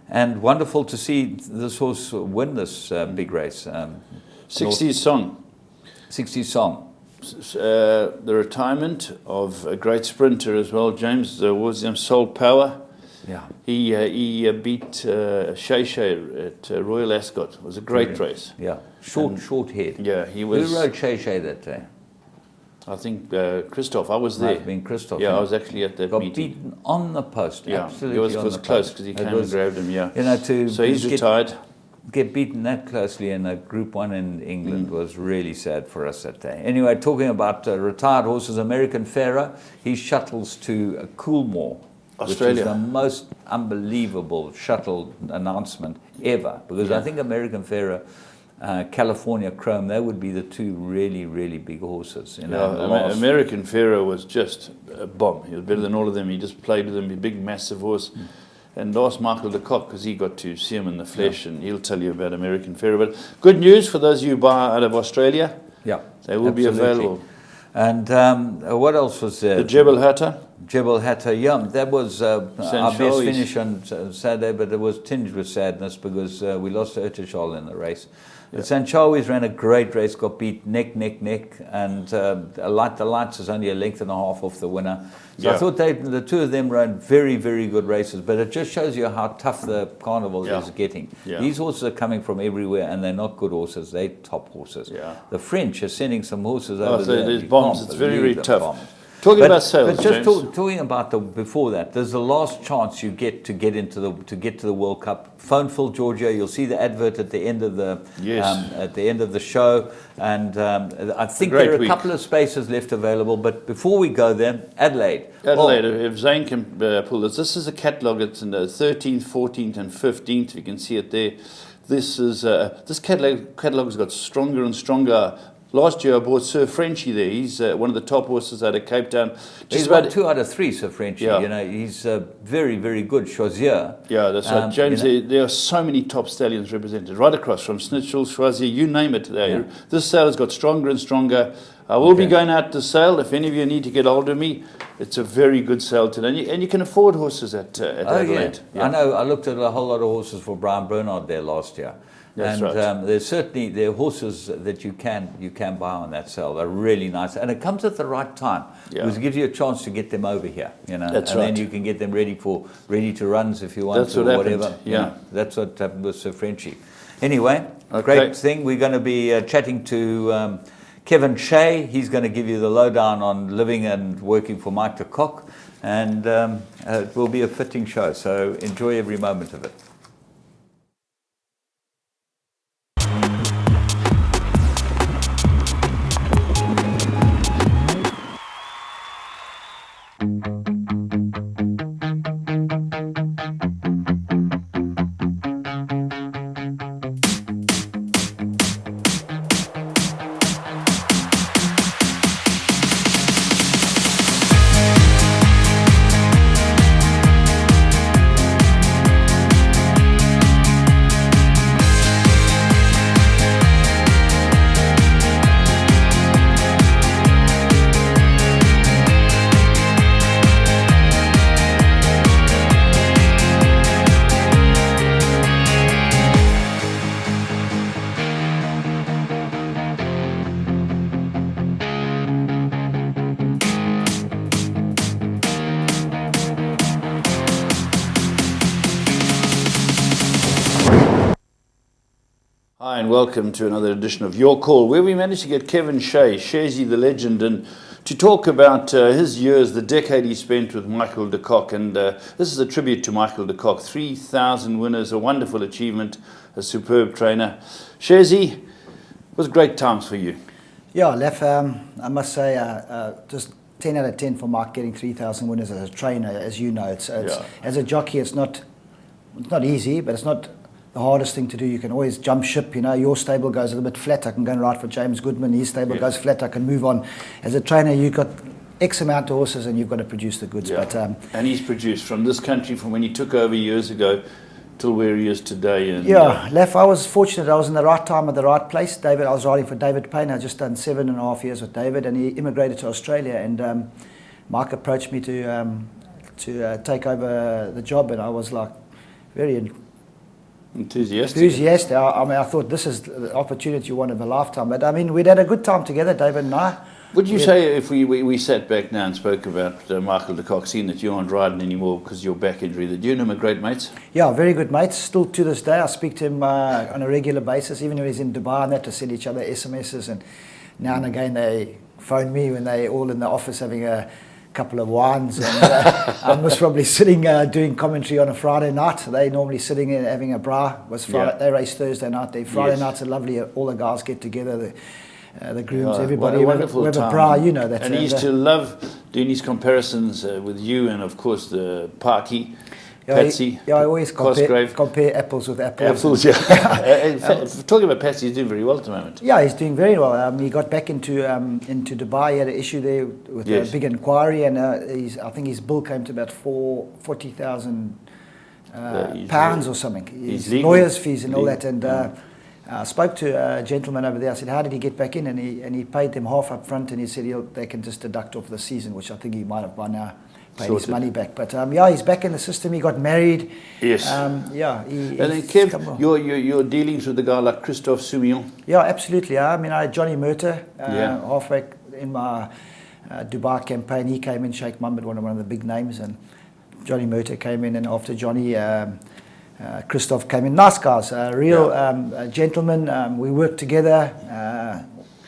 And wonderful to see this horse win this big race. 60 Song. 60 Song. The retirement of a great sprinter as well, James William Soul Power. Yeah. He beat Shay Shay at Royal Ascot. It was a great race. Yeah. Short head. Yeah, he was. Who rode Shay Shay that day? I think Christoph. I was there. Might have been Christoph. Yeah, I was actually at that meeting. Got beaten on the post. Yeah, absolutely. it was close because he came and grabbed him. Yeah. You know, so he's retired. Get beaten that closely in a Group 1 in England was really sad for us that day. Anyway, talking about retired horses, American Pharaoh, he shuttles to Coolmore, Australia. Which is the most unbelievable shuttle announcement ever. Because I think American Pharaoh, California Chrome, they would be the two really, really big horses. You know, American Pharaoh was just a bomb. He was better than all of them. He just played with them, a big, massive horse. And ask Michael de Kock, because he got to see him in the flesh, and he'll tell you about American Pharaoh. But good news for those of you who buy out of Australia. Yeah, they will be available. And what else was there? The Jebel Hatta. Jebel Hatta, yeah, that was our best finish on Saturday, but it was tinged with sadness because we lost to Urtichol in the race. But St. Charles ran a great race, got beat neck, and the lights is only a length and a half off the winner. So I thought the two of them ran very, very good races, but it just shows you how tough the carnival is getting. These horses are coming from everywhere, and they're not good horses, they're top horses. The French are sending some horses over there. There's bombs, it's very, very tough. Bombs. Talking about sales, but just talking about before that, there's the last chance you get to get into the World Cup. Phone Phil Georgia. You'll see the advert at the end of the show, and I think there are a couple of spaces left available. But before we go there, Adelaide. If Zane can pull this is a catalogue. It's in the 13th, 14th, and 15th. You can see it there. This catalogue has got stronger and stronger. Last year I bought Sir Frenchie there. He's one of the top horses out of Cape Town. He's about 2 out of 3, Sir Frenchie. You know, he's very, very good. Choisier. Yeah, that's right. James, there are so many top stallions represented right across from Snitchell, Choisier, you name it. This sale has got stronger and stronger. I will be going out to sale. If any of you need to get hold of me, it's a very good sale today. And you can afford horses at Adelaide. I know. I looked at a whole lot of horses for Brian Bernard there last year. That's and right. There are horses that you can buy on that sale. They're really nice, and it comes at the right time because it gives you a chance to get them over here. You know, then you can get them ready to runs if you want that's to, what or whatever. Happened. Yeah, that's what happened with Sir Frenchie. Anyway, great thing. We're going to be chatting to Kevin Shea. He's going to give you the lowdown on living and working for Mike de Kock, and it will be a fitting show. So enjoy every moment of it. Hi and welcome to another edition of Your Call, where we managed to get Kevin Shea, Shazy the legend, and to talk about his years, the decade he spent with Michael de Kock. And this is a tribute to Michael de Kock. 3,000 winners, a wonderful achievement, a superb trainer. Shazy, it was great times for you. Yeah, Lef, I must say, just 10 out of 10 for Mike getting 3,000 winners as a trainer. As you know, it's as a jockey, it's not easy, but it's not the hardest thing to do. You can always jump ship, you know, your stable goes a little bit flat, I can go and ride for James Goodman, his stable goes flat, I can move on. As a trainer, you've got X amount of horses and you've got to produce the goods. Yeah. But and he's produced from this country, from when he took over years ago till where he is today. And, Lef, I was fortunate. I was in the right time at the right place. David, I was riding for David Payne. I just done 7.5 years with David, and he immigrated to Australia. And Mark approached me to take over the job, and I was like very enthusiastic. I mean, I thought this is the opportunity you want of a lifetime. But I mean, we'd had a good time together, David and I. Would you say, if we sat back now and spoke about Michael de Kock, seeing that you aren't riding anymore because of your back injury, that you and him are great mates? Yeah, very good mates. Still to this day, I speak to him on a regular basis, even when he's in Dubai and that, to send each other SMSs. And now and again, they phone me when they're all in the office having a couple of wines. And I was probably sitting doing commentary on a Friday night. They normally sitting in having a bra. They race Thursday night. Friday nights are lovely. All the guys get together. The grooms, everybody with a bra, you know that. And he used to love doing these comparisons with you and, of course, the Parky, Patsy. I always compare apples with apples. Talking about Patsy, he's doing very well at the moment. Yeah, he's doing very well. He got back into Dubai. He had an issue there with a big inquiry, and I think his bill came to about £40,000 pounds or something. His lawyer's fees and all that, and. I spoke to a gentleman over there. I said, how did he get back in? And he paid them half up front, and he said they can just deduct off the season, which I think he might have by now paid his money back. But he's back in the system. He got married. Yes. And then Kev, your dealings with a guy like Christophe Soumillon. Yeah, absolutely. I mean, I had Johnny Murter halfway in my Dubai campaign. He came in, Sheikh Mohammed, one of the big names, and Johnny Murter came in, and after Johnny... Christoph came in. Nice guys, real gentlemen. We worked together.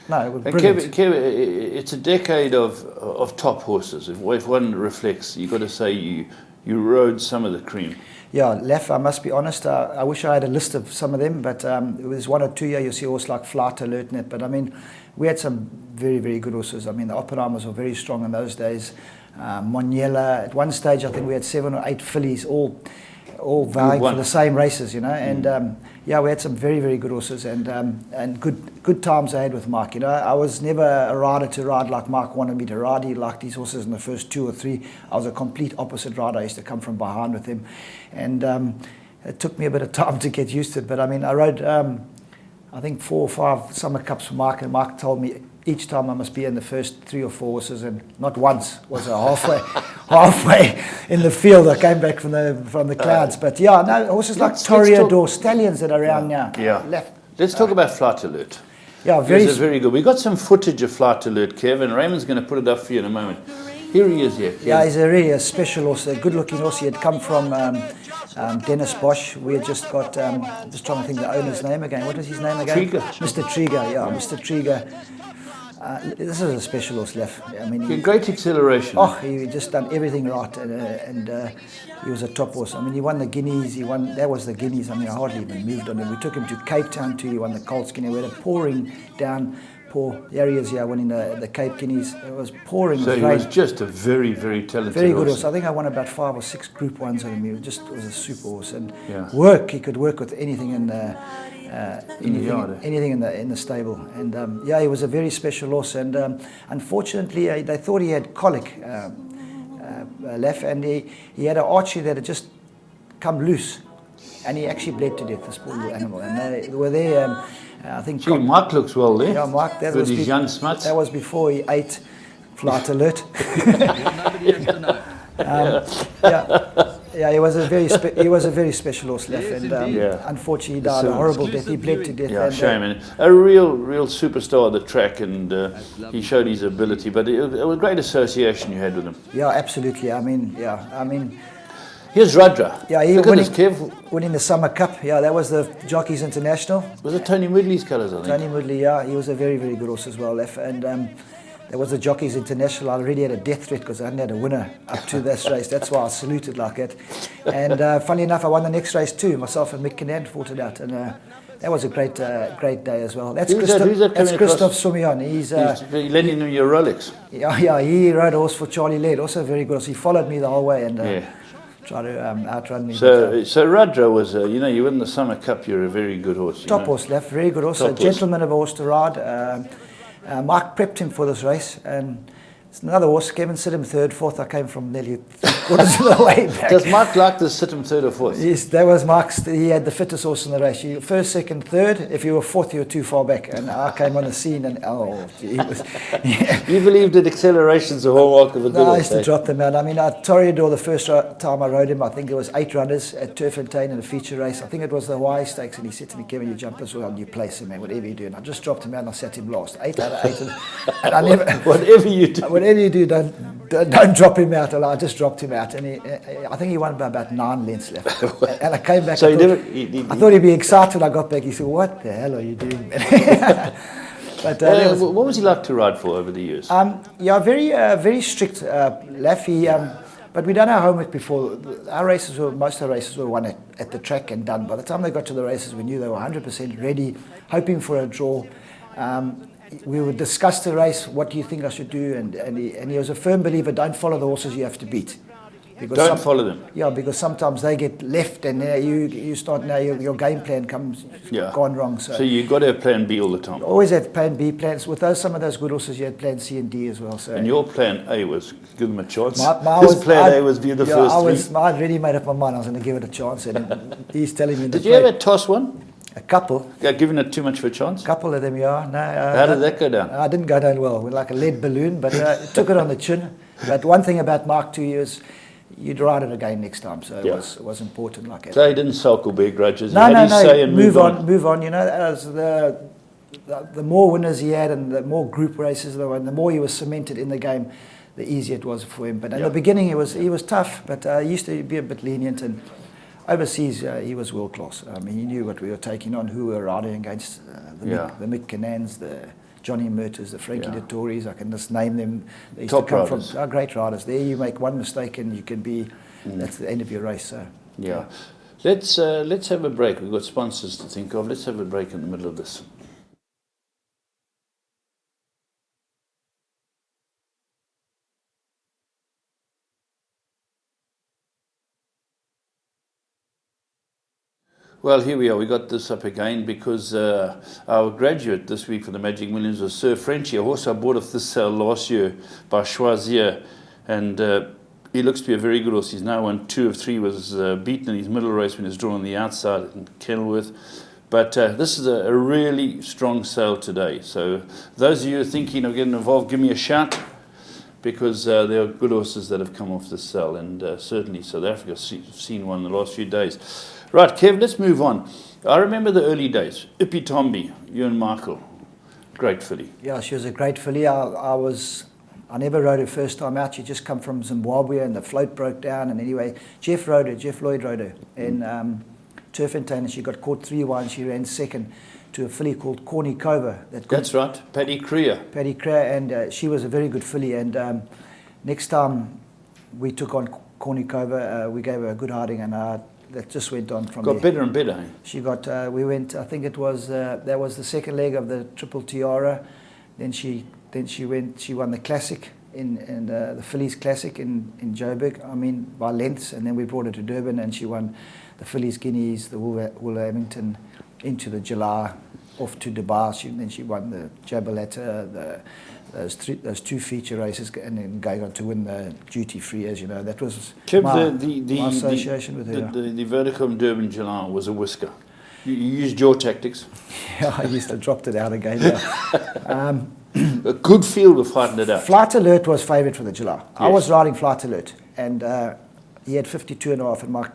It was brilliant. Kev, it's a decade of top horses. If one reflects, you've got to say you rode some of the cream. Yeah, Lef, I must be honest, I wish I had a list of some of them, but it was 1 or 2 years you'll see a horse like Flight Alert Net. But I mean, we had some very, very good horses. I mean, the Oppenheimers were very strong in those days. Moniella, at one stage I think we had 7 or 8 fillies, all vying for the same races, you know, and we had some very, very good horses, and good times I had with Mike. You know, I was never a rider to ride like Mike wanted me to ride. He liked these horses in the first 2 or 3. I was a complete opposite rider. I used to come from behind with him, and it took me a bit of time to get used to it. But I mean, I rode I think 4 or 5 summer cups for Mike, and Mike told me each time I must be in the first 3 or 4 horses, and not once was I halfway in the field. I came back from the clouds. But horses like Toreador, stallions that are around now. Yeah. Let's talk about Flight Alert. Yeah, very good. We got some footage of Flight Alert, Kevin. Raymond's going to put it up for you in a moment. Here he is here. Yeah, he's a really special horse, a good-looking horse. He had come from Dennis Bosch. We had just got, just trying to think the owner's name again. What is his name again? Trigger. Mr. Trigger, Mr. Trigger. This is a special horse, Lef. I mean, great acceleration. He just done everything right, and he was a top horse. I mean, he won the Guineas. That was the Guineas. I mean, I hardly even moved on him. We took him to Cape Town too. He won the Colts Guinea. We had a pouring down. Areas here winning the Cape Guineas. It was pouring. So he was just a very, very talented very good horse. I think I won about 5 or 6 Group 1s on him. He was a super horse, and he could work with anything in the anything in the stable. And he was a very special horse. And unfortunately, they thought he had colic, Lef, and he had an artery that had just come loose, and he actually bled to death. This poor little animal. And they were there. I think Mike looks well there. Yeah, Mike. That was his young smuts. That was before he ate Flight Alert. He was a very special horse, Lef, and unfortunately he died a horrible death. He bled to death. Yeah, shame. And a real superstar of the track, and he showed his ability. But it was a great association you had with him. Yeah, absolutely. I mean. Here's Radra. Yeah, he winning the Summer Cup. Yeah, that was the Jockeys International. Was it Tony Woodley's colours, I think? Tony Woodley, he was a very, very good horse as well, Lef. And there was the Jockeys International. I already had a death threat because I hadn't had a winner up to this race. That's why I saluted like that. And funny enough, I won the next race too. Myself and Mick Kinnan fought it out. And that was a great day as well. That's Christophe Soumillon. He's lending him your Rolex. Yeah, he rode a horse for Charlie Laird. Also very good horse. He followed me the whole way. And try to outrun me. So Rudra was, you win the Summer Cup, you're a very good horse. Top horse left, very good horse, a gentleman of a horse to ride. Mark prepped him for this race, and it's another horse. Kevin sit him third, fourth. I came from nearly 3/4 of the way back. Does Mark like to sit him third or fourth? Yes, that was Mark's. He had the fittest horse in the race. You first, second, third. If you were fourth, you were too far back. And I came on the scene, and he was. You believe that acceleration's a hallmark of a good horse? I used to drop them out. I mean, Toreador, the first time I rode him, I think it was 8 runners at Turffontein in a feature race. I think it was the Hawaii Stakes, and he said to me, "Kevin, you jump as well, you place him, man, whatever you do." And I just dropped him out, and I sat him last. 8 out of 8. And I never. Whatever you do, don't drop him out. I just dropped him out, and I think he won by about 9 lengths left. And I came back. So I thought he'd be excited when I got back. He said, "What the hell are you doing?" But what was he like to ride for over the years? Yeah, very strict, Laffy. But we done our homework before. Most of our races were won at the track and done. By the time they got to the races, we knew they were 100% ready, hoping for a draw. We would discuss the race. What do you think I should do? And he was a firm believer. Don't follow the horses you have to beat. Don't follow them. Yeah, because sometimes they get left, and you start now. Your game plan comes gone wrong. So you got to have plan B all the time. Always have plan B plans. With some of those good horses, you had plan C and D as well. So. And your plan A was give them a chance. His plan A was be the first three. I'd already made up my mind I was going to give it a chance, and he's telling me. Did you ever toss one? A couple. Yeah, giving it too much of a chance? A couple of them, yeah. No, how did that go down? I didn't go down well. We're like a lead balloon, but took it on the chin. But one thing about Mark 2 years, you'd ride it again next time, so it was important like that. So he didn't sulk or bear grudges. No. Move on. You know, as the more winners he had, and the more group races there were, and the more he was cemented in the game, the easier it was for him. But in the beginning, he was tough, but he used to be a bit lenient. And overseas, he was world class. I mean, he knew what we were taking on, who we were riding against. The Mick Canans, the Johnny Murters, the Frankie Dettoris, I can just name them. They used Top to come riders. from great riders. There you make one mistake and you can be, that's the end of your race. So. Yeah. Let's have a break. We've got sponsors to think of. Let's have a break in the middle of this. Well, here we are. We got this up again because our graduate this week for the Magic Millions was Sir Frenchie, a horse I bought off this sale last year by Choisier, and he looks to be a very good horse. He's now won 2 of 3, was beaten in his middle race when he was drawn on the outside in Kenilworth. But this is a really strong sale today. So those of you who are thinking of getting involved, give me a shout, because there are good horses that have come off this sale, and certainly South Africa's seen one in the last few days. Right, Kev, let's move on. I remember the early days. Ippy Tombi, you and Michael, great filly. Yeah, she was a great filly. I never rode her first time out. She just come from Zimbabwe, and the float broke down. And anyway, Jeff Lloyd rode her in Turffontein, and she got caught 3 wide. She ran second to a filly called Corny Cova. That's right, Paddy Creer. And she was a very good filly. And next time we took on Corny Cova, we gave her a good hiding, and that just went on from there. Got better and better. She got. We went. I think it was. That was the second leg of the Triple Tiara. Then she went. She won the Classic in the Fillies Classic in Joburg. I mean, by lengths. And then we brought her to Durban, and she won the Fillies Guineas, the Wolverhampton, into the July, off to Dubai. Then she won the Jabalata, those 2 feature races, and then going on to win the duty free, as you know. That was my association with her. The Vodacom Durban July was a whisker. You used your tactics. Yeah, I used to drop it out again. A good field of fighting it out. Flight Alert was favourite for the July. Yes. I was riding Flight Alert, and he had 52.5, and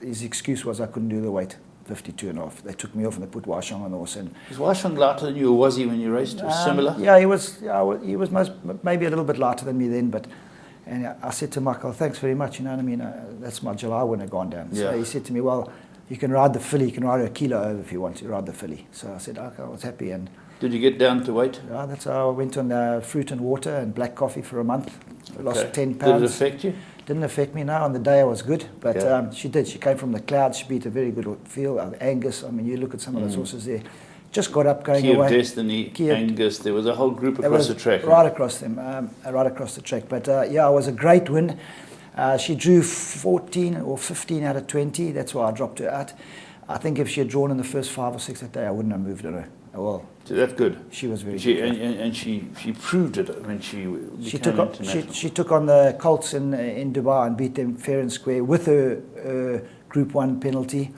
his excuse was I couldn't do the weight. 52.5. They took me off and they put Waishong on the horse. And was Waishong lighter than you, or was he when you raced? Similar? Yeah, he was. He was maybe a little bit lighter than me then. And I said to Michael, "Thanks very much." You know what I mean? That's my July winner gone down. So he said to me, "Well, you can ride the filly. You can ride her a kilo over if you want to ride the filly." So I said, "Okay," I was happy. And did you get down to weight? Yeah, that's how I went on fruit and water and black coffee for a month. I lost 10 pounds. Did it affect you? Didn't affect me. No, on the day I was good, but she did. She came from the clouds. She beat a very good field. Angus. I mean, you look at some of those horses there. Just got up, going Key away. Of Destiny, Angus. There was a whole group across the track. Right across them, right across the track. But it was a great win. She drew 14 or 15 out of 20. That's why I dropped her out. I think if she had drawn in the first 5 or 6 that day, I wouldn't have moved on her. Well, so that's good. She was very good. And she proved it when she took on the Colts in Dubai and beat them fair and square with her Group 1 penalty.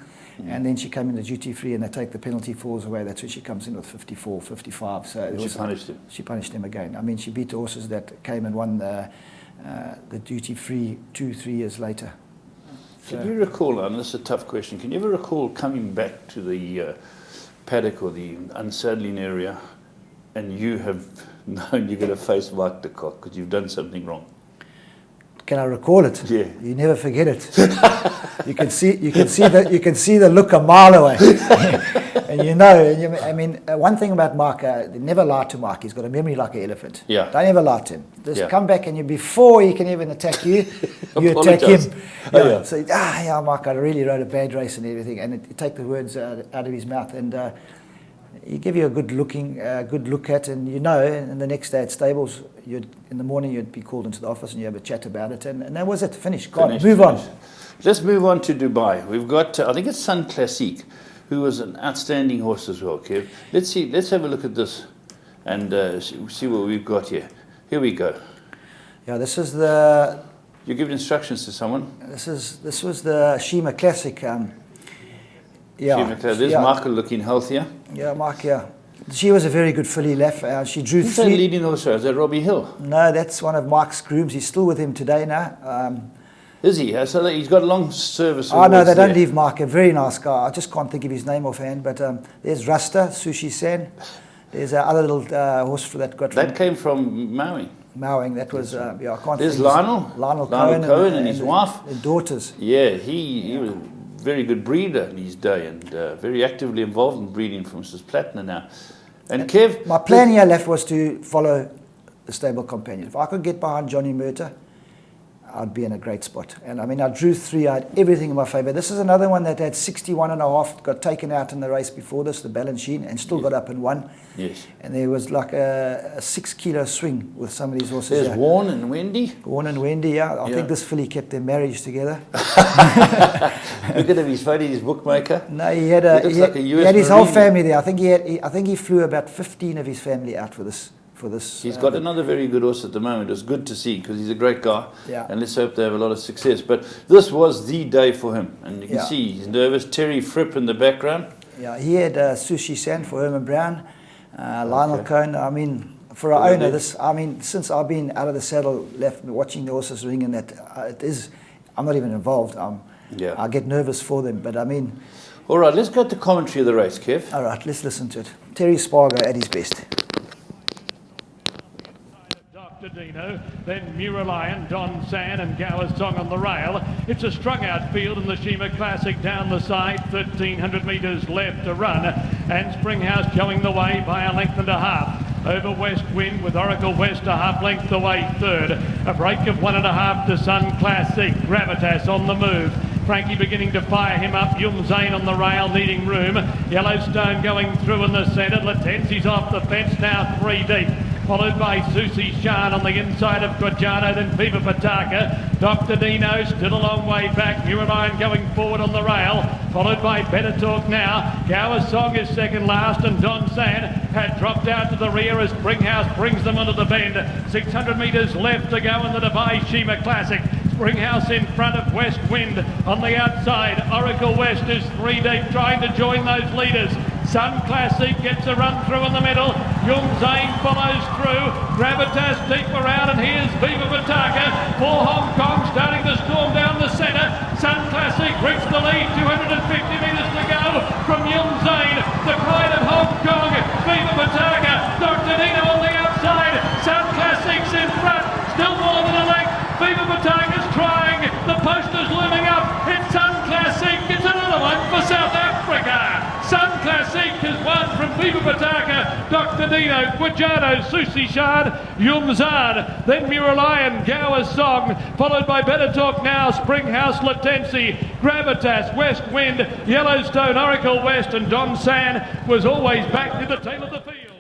And then she came in the duty free and they take the penalty falls away. That's where she comes in with 54, 55. So she punished them. She punished them again. I mean, she beat the horses that came and won the duty free 2-3 years later. Can you recall, and this is a tough question, can you ever recall coming back to the paddock or the unsaddling area and you have known you're going to face Mike de Kock because you've done something wrong? Can I recall it? Yeah. You never forget it. You can see the look a mile away, and you know. I mean, one thing about Mark, they never lie to Mark. He's got a memory like an elephant. Yeah. Don't ever lie to him. Just come back, and before he can even attack you, you attack him. So Mark, I really rode a bad race and everything, and you take the words out of his mouth, and he give you a good look at, and and the next day at stables, in the morning you'd be called into the office and you have a chat about it, and that was it. Finished. Move on. Let's move on to Dubai. We've got, I think it's Sun Classique, who was an outstanding horse as well, Kev. Let's have a look at this and see what we've got here. Here we go. Yeah, this is the... You give instructions to someone? This was the Shima Classic. There's Michael looking healthier. Yeah, Mark, yeah. She was a very good filly left. She drew Who's 3... that leading horse? Is that Robbie Hill? No, that's one of Mark's grooms. He's still with him today now. Is he? So he's got a long service. Oh, no, they don't leave Mark. A very nice guy. I just can't think of his name offhand. But there's Rasta, Sushi Sen. There's other little horse that got... That came from Maui. Mowing, that was, I can't There's think Lionel Cohen and his wife. And daughters. Yeah, he was a very good breeder in his day and very actively involved in breeding for Mrs. Plattner now. And Kev... My plan here left was to follow the stable companion. If I could get behind Johnny Murta, I'd be in a great spot. And I mean, I drew 3, I had everything in my favour. This is another one that had 61.5, got taken out in the race before this, the Balanchine, and still got up and won. Yes. And there was like a 6-kilo swing with some of these horses. There's Warren and Wendy. Warren and Wendy, yeah. I think this filly kept their marriage together. Look at him, he's phoning his bookmaker. No, he had his whole family there. I think he flew about 15 of his family out for this. He's got another very good horse at the moment. It's good to see because he's a great guy. Yeah. And let's hope they have a lot of success. But this was the day for him. And you can see he's nervous. Terry Fripp in the background. Yeah, he had Sushi San for Herman Brown. Lionel Cohen. I mean, for our owner, since I've been out of the saddle, left watching the horses ring and that, I'm not even involved. I get nervous for them. But I mean... All right, let's go to commentary of the race, Kev. All right, let's listen to it. Terry Spargo at his best. Dino, then Mura Lion, Don San and Gower's Song on the rail. It's a strung out field in the Shima Classic down the side, 1,300 metres left to run, and Springhouse showing the way by a length and a half. Over West Wind with Oracle West a half length away third. A break of 1.5 to Sun Classic. Gravitas on the move. Frankie beginning to fire him up. Yum Zane on the rail needing room. Yellowstone going through in the centre. Latensi's off the fence now 3 deep. Followed by Susie Shan on the inside of Guajano, then Viva Pataka. Dr. Dino still a long way back. Muraline going forward on the rail. Followed by Better Talk now. Gower's Song is second last, and Don San had dropped out to the rear as Springhouse brings them onto the bend. 600 metres left to go in the Dubai Shima Classic. Springhouse in front of West Wind on the outside. Oracle West is 3 deep trying to join those leaders. Sun Classic gets a run through in the middle. Yung Zane follows through. Gravitas deep around, and here's Viva Bataka for Hong Kong starting to storm down the centre. Sun Classic reached the lead, 250 metres to go from Yung Zane. The pride of Hong Kong, Viva Bataka. Dr. Dino on the outside. Sun Classic's in front, still more than a length. Viva Bataka's trying. The poster's looming up. It's Sun Classic. It's another one for South Africa. Sun Classic has won from Viva Bataka, Dr. Dino, Guajano, Susi Shard, Yumzad, then Mura Lion, Gower's Song, followed by Better Talk now, Springhouse, Latensi, Gravitas, West Wind, Yellowstone, Oracle West, and Don San was always back to the tail of the field.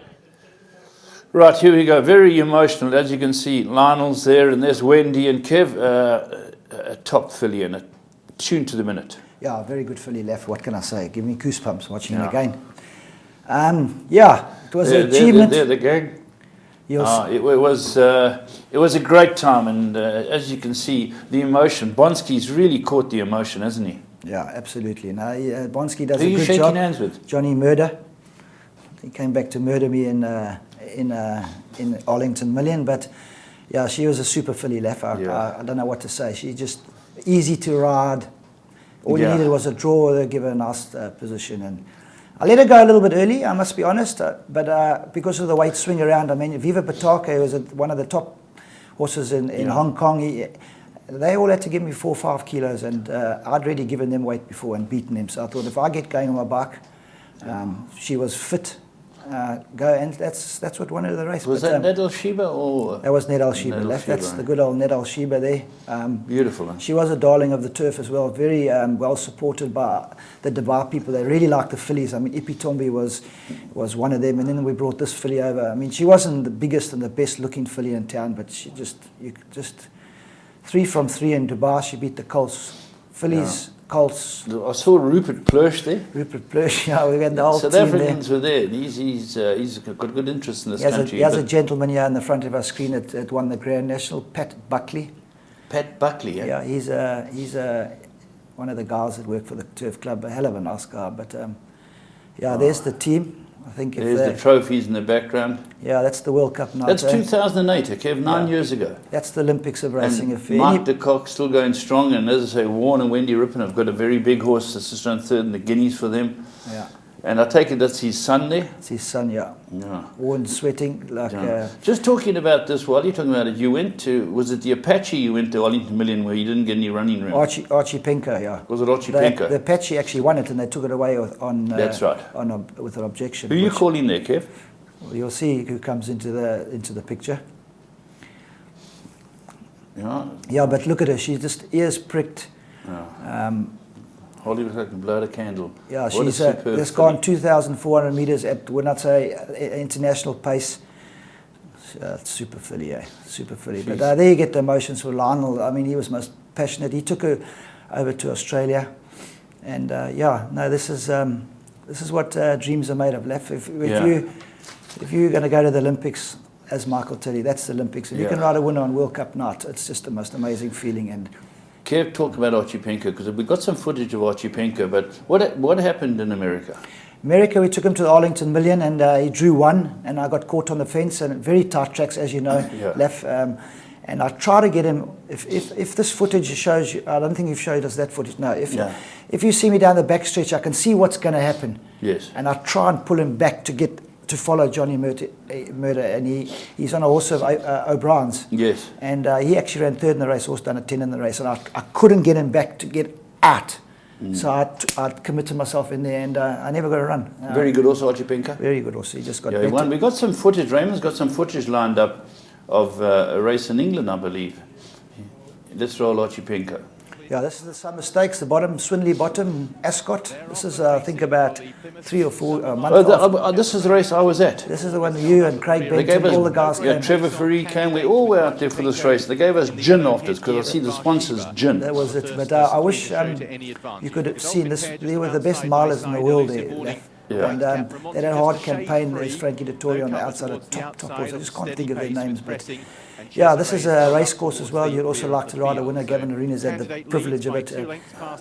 Right, here we go. Very emotional. As you can see, Lionel's there, and there's Wendy and Kev. top filly and a tune to the minute. Yeah, very good filly left. What can I say? Give me goosebumps watching him again. Yeah, it was an achievement. The gag. It was a great time, and as you can see, the emotion. Bonsky's really caught the emotion, hasn't he? Yeah, absolutely. No, Bonsky does a good job. Who are you shaking hands with? Johnny Murder. He came back to murder me in Arlington Million, but yeah, she was a super filly left. I don't know what to say. She just easy to ride. All you needed was a draw, give her a nice position, and I let her go a little bit early, I must be honest, but because of the weight swing around, I mean, Viva Patake was one of the top horses in Hong Kong. They all had to give me 4 or 5 kilos, and I'd already given them weight before and beaten them. So I thought, if I get going on my bike, she was fit, go, and that's what won her the race. Was that Ned Al-Sheba or? That was Ned Al-Sheba. That's the good old Ned Al-Sheba there. Beautiful. Huh? She was a darling of the turf as well. Very well supported by the Dubai people. They really liked the fillies. I mean, Ipitombi was one of them, and then we brought this filly over. I mean, she wasn't the biggest and the best looking filly in town, but she just 3 from 3 in Dubai. She beat the Colts fillies. Yeah. Colts. I saw Rupert Plursch there. Rupert Plursch, yeah, we had the whole South team Africans there. were there. He's got good interest in this country. He has a gentleman here in the front of our screen that won the Grand National, Pat Buckley. Pat Buckley, yeah. Yeah, he's one of the guys that work for the Turf Club, a hell of a nice guy. But there's the team. I think there's the trophies in the background. Yeah, that's the World Cup night. That's 2008, okay, 9 years ago. That's the Olympics of racing. And Mark de Kock still going strong, and as I say, Warren and Wendy Rippon have got a very big horse that's just run third in the Guineas for them. Yeah. And I take it that's his son there? It's his son, yeah. Warren's sweating like... Just talking about this, while you're talking about it, you went to, was it the Apache you went to Arlington Million where you didn't get any running room? Archie Penko, yeah. Was it Archie Penko? The Apache actually won it and they took it away with an objection. Who are you calling there, Kev? Well, you'll see who comes into the picture. Yeah, but look at her. She's just ears pricked. Hollywood can blow the candle. Yeah, she's just gone 2,400 meters at, when I'd say, international pace. Super filly, super filly. But there you get the emotions for Lionel. I mean, he was most passionate. He took her over to Australia, and this is what dreams are made of. If you're going to go to the Olympics, as Michael tell you, that's the Olympics. If you can ride a winner on World Cup night, it's just the most amazing feeling. And Kev, talk about Archie Penko, because we got some footage of Archie Penko, but what happened in America? America, we took him to the Arlington Million, and he drew 1, and I got caught on the fence, and very tight tracks, as you know, left. And I try to get him, if this footage shows you, I don't think you've showed us that footage, no. If you see me down the backstretch, I can see what's going to happen. Yes. And I try and pull him back to follow Johnny Murder, and he's on a horse of O'Brien's. Yes. And he actually ran 3rd in the race, horse done a 10 in the race, and I couldn't get him back to get out. So I'd committed myself in there, and I never got a run. Very good horse, Archie Penko. Very good horse. He just got better. He won. We got some footage. Raymond's got some footage lined up of a race in England, I believe. Let's roll Archie Penko. Yeah, this is the Summer Stakes, the bottom, Swinley Bottom, Ascot. This is, I think, about 3 or 4 months. This is the race I was at. This is the one you and Craig Benton, all the guys came. Trevor Ferry came. We all were out there for this race. They gave us gin afterwards, because I see the sponsors gin. That was it. But I wish you could have seen this. They were the best milers in the world there. Yeah. And they had a hard campaign. There's Frankie Dettori on the outside of top horse. I just can't think of their names, but yeah, this is a race course as well. You'd also like to ride a winner. Gavin Arenas had the privilege of it.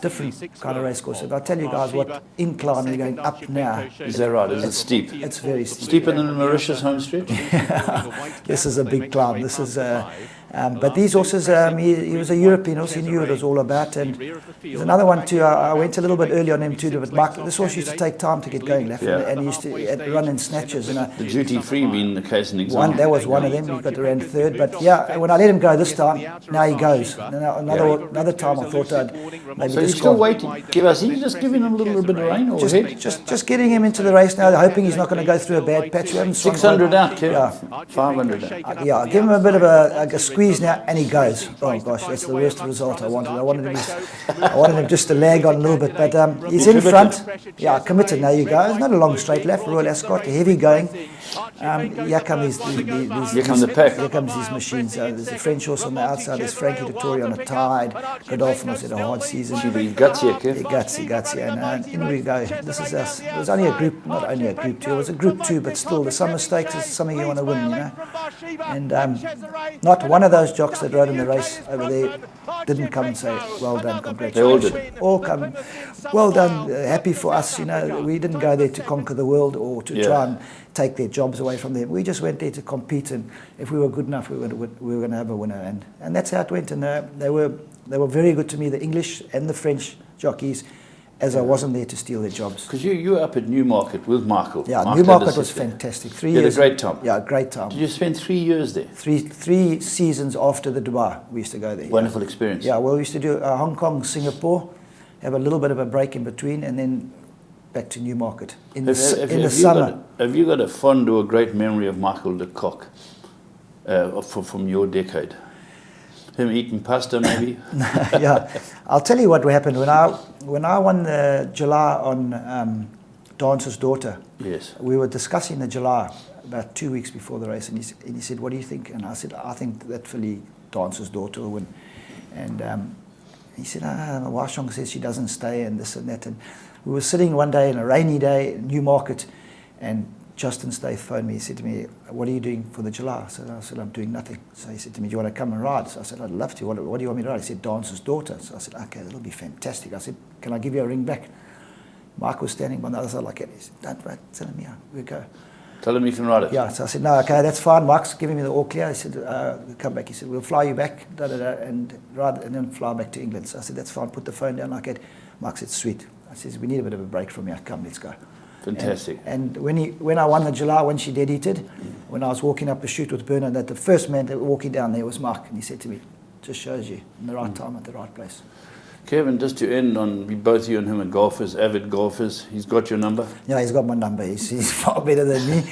Different kind of race course. If I tell you guys what incline we're going up now. Is that right? Is it steep? It's very steep. Steeper than the Mauritius home stretch? This is a big climb. This is but these horses, he was a European horse. He knew what it was all about. And there's another one too. I went a little bit early on him too. But Mark, this horse used to take time to get going left, and he used to run in snatches. The duty free being the case in example. That was one of them. He got around 3rd. But yeah, when I let him go this time, now he goes. Another time I thought I'd maybe. So you're still waiting. Is he just giving him a little bit of rain or just getting him into the race now, hoping he's not going to go through a bad patch. 600 out, Kev. Yeah. 500 out. Give him a bit of a squeeze now, and he goes. Oh gosh, that's the worst result I wanted. I wanted him just to lag on a little bit, but he's in front. Yeah, committed. Now you go. It's not a long straight left. Royal Ascot, heavy going. Here come the pack. Here comes his machines. There's a French horse on the outside, there's Frankie Dettori on a Tide, Godolphin was at a hard season. He's gutsy, okay? Gutsy, and in we go. This is us. It was only a group, not only a group 2, it was a group 2, but still the summer stakes is something you want to win, you know. And not one of those jocks that rode in the race over there didn't come and say, well done, congratulations. They all did. All come, well done, happy for us, you know. We didn't go there to conquer the world or to try and take their jobs away from them. We just went there to compete, and if we were good enough, we were going to have a winner. And that's how it went. And they were very good to me, the English and the French jockeys, as I wasn't there to steal their jobs. Because you were up at Newmarket with Michael. Yeah, Newmarket was fantastic. 3 years. You had a great time. Yeah, great time. Did you spend 3 years there? Three seasons after the Dubai, we used to go there. Wonderful experience. Yeah, well, we used to do Hong Kong, Singapore, have a little bit of a break in between, and then back to Newmarket in the summer. Have you got a fond or a great memory of Michael de Kock from your decade? Him eating pasta, maybe? Yeah, I'll tell you what happened when I won the July on Dancer's Daughter. Yes. We were discussing the July about 2 weeks before the race, and he said, "What do you think?" And I said, "I think that filly Dancer's Daughter will win." And he said, Washong says she doesn't stay, and this and that. And we were sitting one day in a rainy day in Newmarket, and Justin Staith phoned me. He said to me, "What are you doing for the July?" I said, "I'm doing nothing." So he said to me, "Do you want to come and ride?" So I said, "I'd love to. What do you want me to ride?" He said, "Dancer's Daughter." So I said, "Okay, that'll be fantastic." I said, "Can I give you a ring back?" Mike was standing on the other side like that. He said, "Don't wait, tell him, yeah, we'll go." Tell him you can ride it. Yeah, so I said, "No, okay, that's fine." Mike's giving me the all clear. He said, "We'll come back." He said, "We'll fly you back, and ride, and then fly back to England." So I said, "That's fine." Put the phone down like that. Mike said, "Sweet." I said, "We need a bit of a break from here. Come, let's go." Fantastic. And when I won the July, when she dead-heated, when I was walking up the chute with Bernard, that the first man that walking down there was Mark, and he said to me, "Just shows you in the right time at the right place." Kevin, just to end on, both you and him are golfers, avid golfers. He's got your number? Yeah, he's got my number. He's far better than me.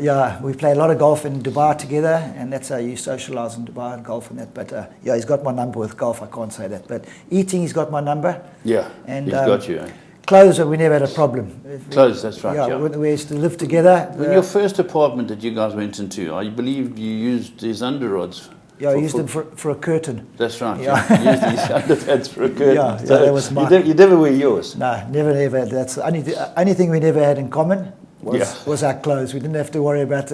Yeah, we play a lot of golf in Dubai together, and that's how you socialise in Dubai and golf and that. But yeah, he's got my number with golf. I can't say that. But eating, he's got my number. Yeah, and he's got you. Eh? Clothes, we never had a problem. Clothes, that's right. Yeah, we used to live together. In your first apartment that you guys went into, I believe you used these underrods. Yeah, I used them for a curtain. That's right. Yeah. You used these underpads for a curtain. Yeah, so that was my... You never wear yours? No, never. That's the only thing we never had in common was our clothes. We didn't have to worry about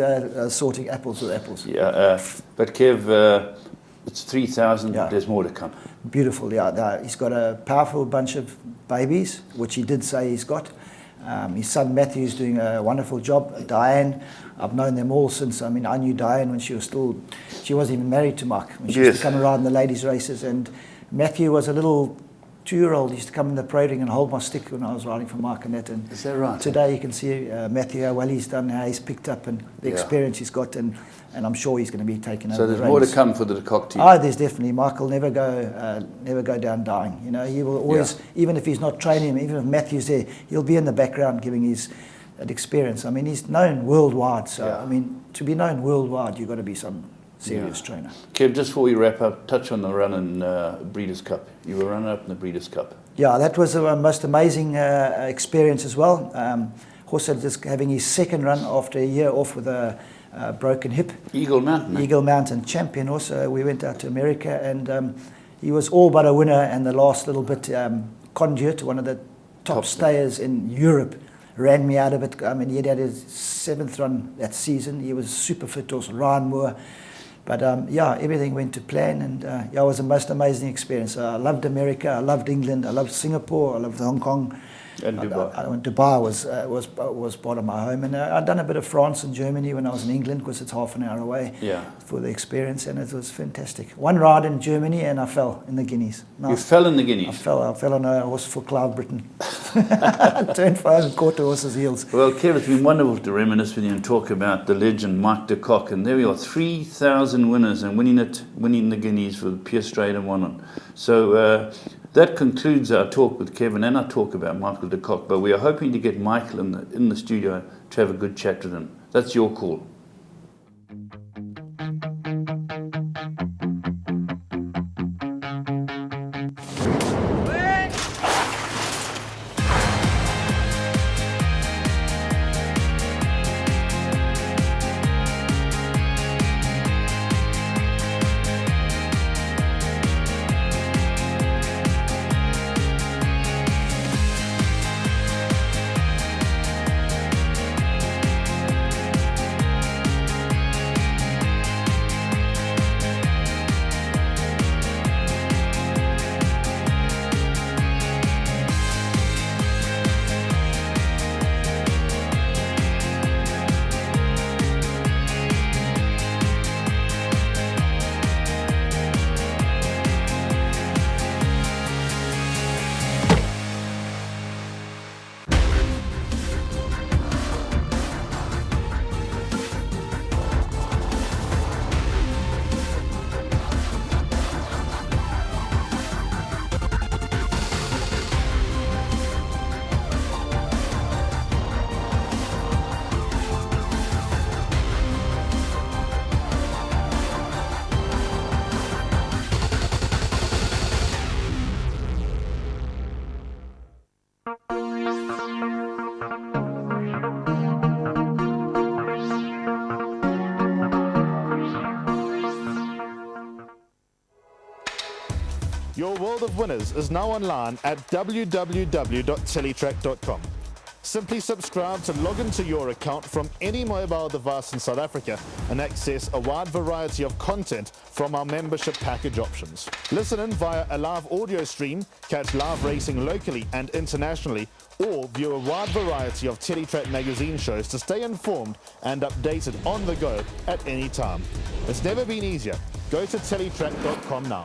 sorting apples with apples. Yeah, but Kev, it's 3,000. Yeah. There's more to come. Beautiful, yeah. He's got a powerful bunch of babies, which he did say he's got. His son Matthew's doing a wonderful job. Diane, I've known them all since, I knew Diane when she wasn't even married to Mark. When she used to come and ride in the ladies' races. And Matthew was a little 2-year-old. He used to come in the parade ring and hold my stick when I was riding for Mark and that. And is that right? Today you can see Matthew, how well he's done, how he's picked up, and the experience he's got. And I'm sure he's going to be taking over. So there's more to come for the de Kock team. Oh, there's definitely. Mark will never go down dying. You know, he will always, even if he's not training him, even if Matthew's there, he'll be in the background giving his experience. He's known worldwide. So to be known worldwide, you've got to be some serious trainer. Kev, just before we wrap up, touch on the run in Breeders' Cup. You were runner up in the Breeders' Cup. Yeah, that was the most amazing experience as well. Also, just having his second run after a year off with a broken hip. Eagle Mountain champion also. We went out to America, and he was all but a winner, and the last little bit, Conduit, one of the top stayers in Europe, ran me out of it. He had his 7th run that season. He was super fit also, Ryan Moore. But everything went to plan, and it was the most amazing experience. I loved America, I loved England, I loved Singapore, I loved Hong Kong. And Dubai. Dubai was part of my home, and I'd done a bit of France and Germany when I was in England, because it's half an hour away for the experience, and it was fantastic. One ride in Germany, and I fell in the Guineas. You fell in the Guineas? I fell on a horse for Cloud Britain. Turned for and caught the horse's heels. Well, Kev, it's been wonderful to reminisce with you and talk about the legend Mike de Kock, and there we are, 3,000 winners and winning the Guineas for the pure straight and one on. So that concludes our talk with Kevin and our talk about Michael de Kock, but we are hoping to get Michael in the studio to have a good chat with him. That's your call. Your world of winners is now online at www.teletrack.com. Simply subscribe to log into your account from any mobile device in South Africa and access a wide variety of content from our membership package options. Listen in via a live audio stream, catch live racing locally and internationally, or view a wide variety of Teletrack magazine shows to stay informed and updated on the go at any time. It's never been easier. Go to teletrack.com now.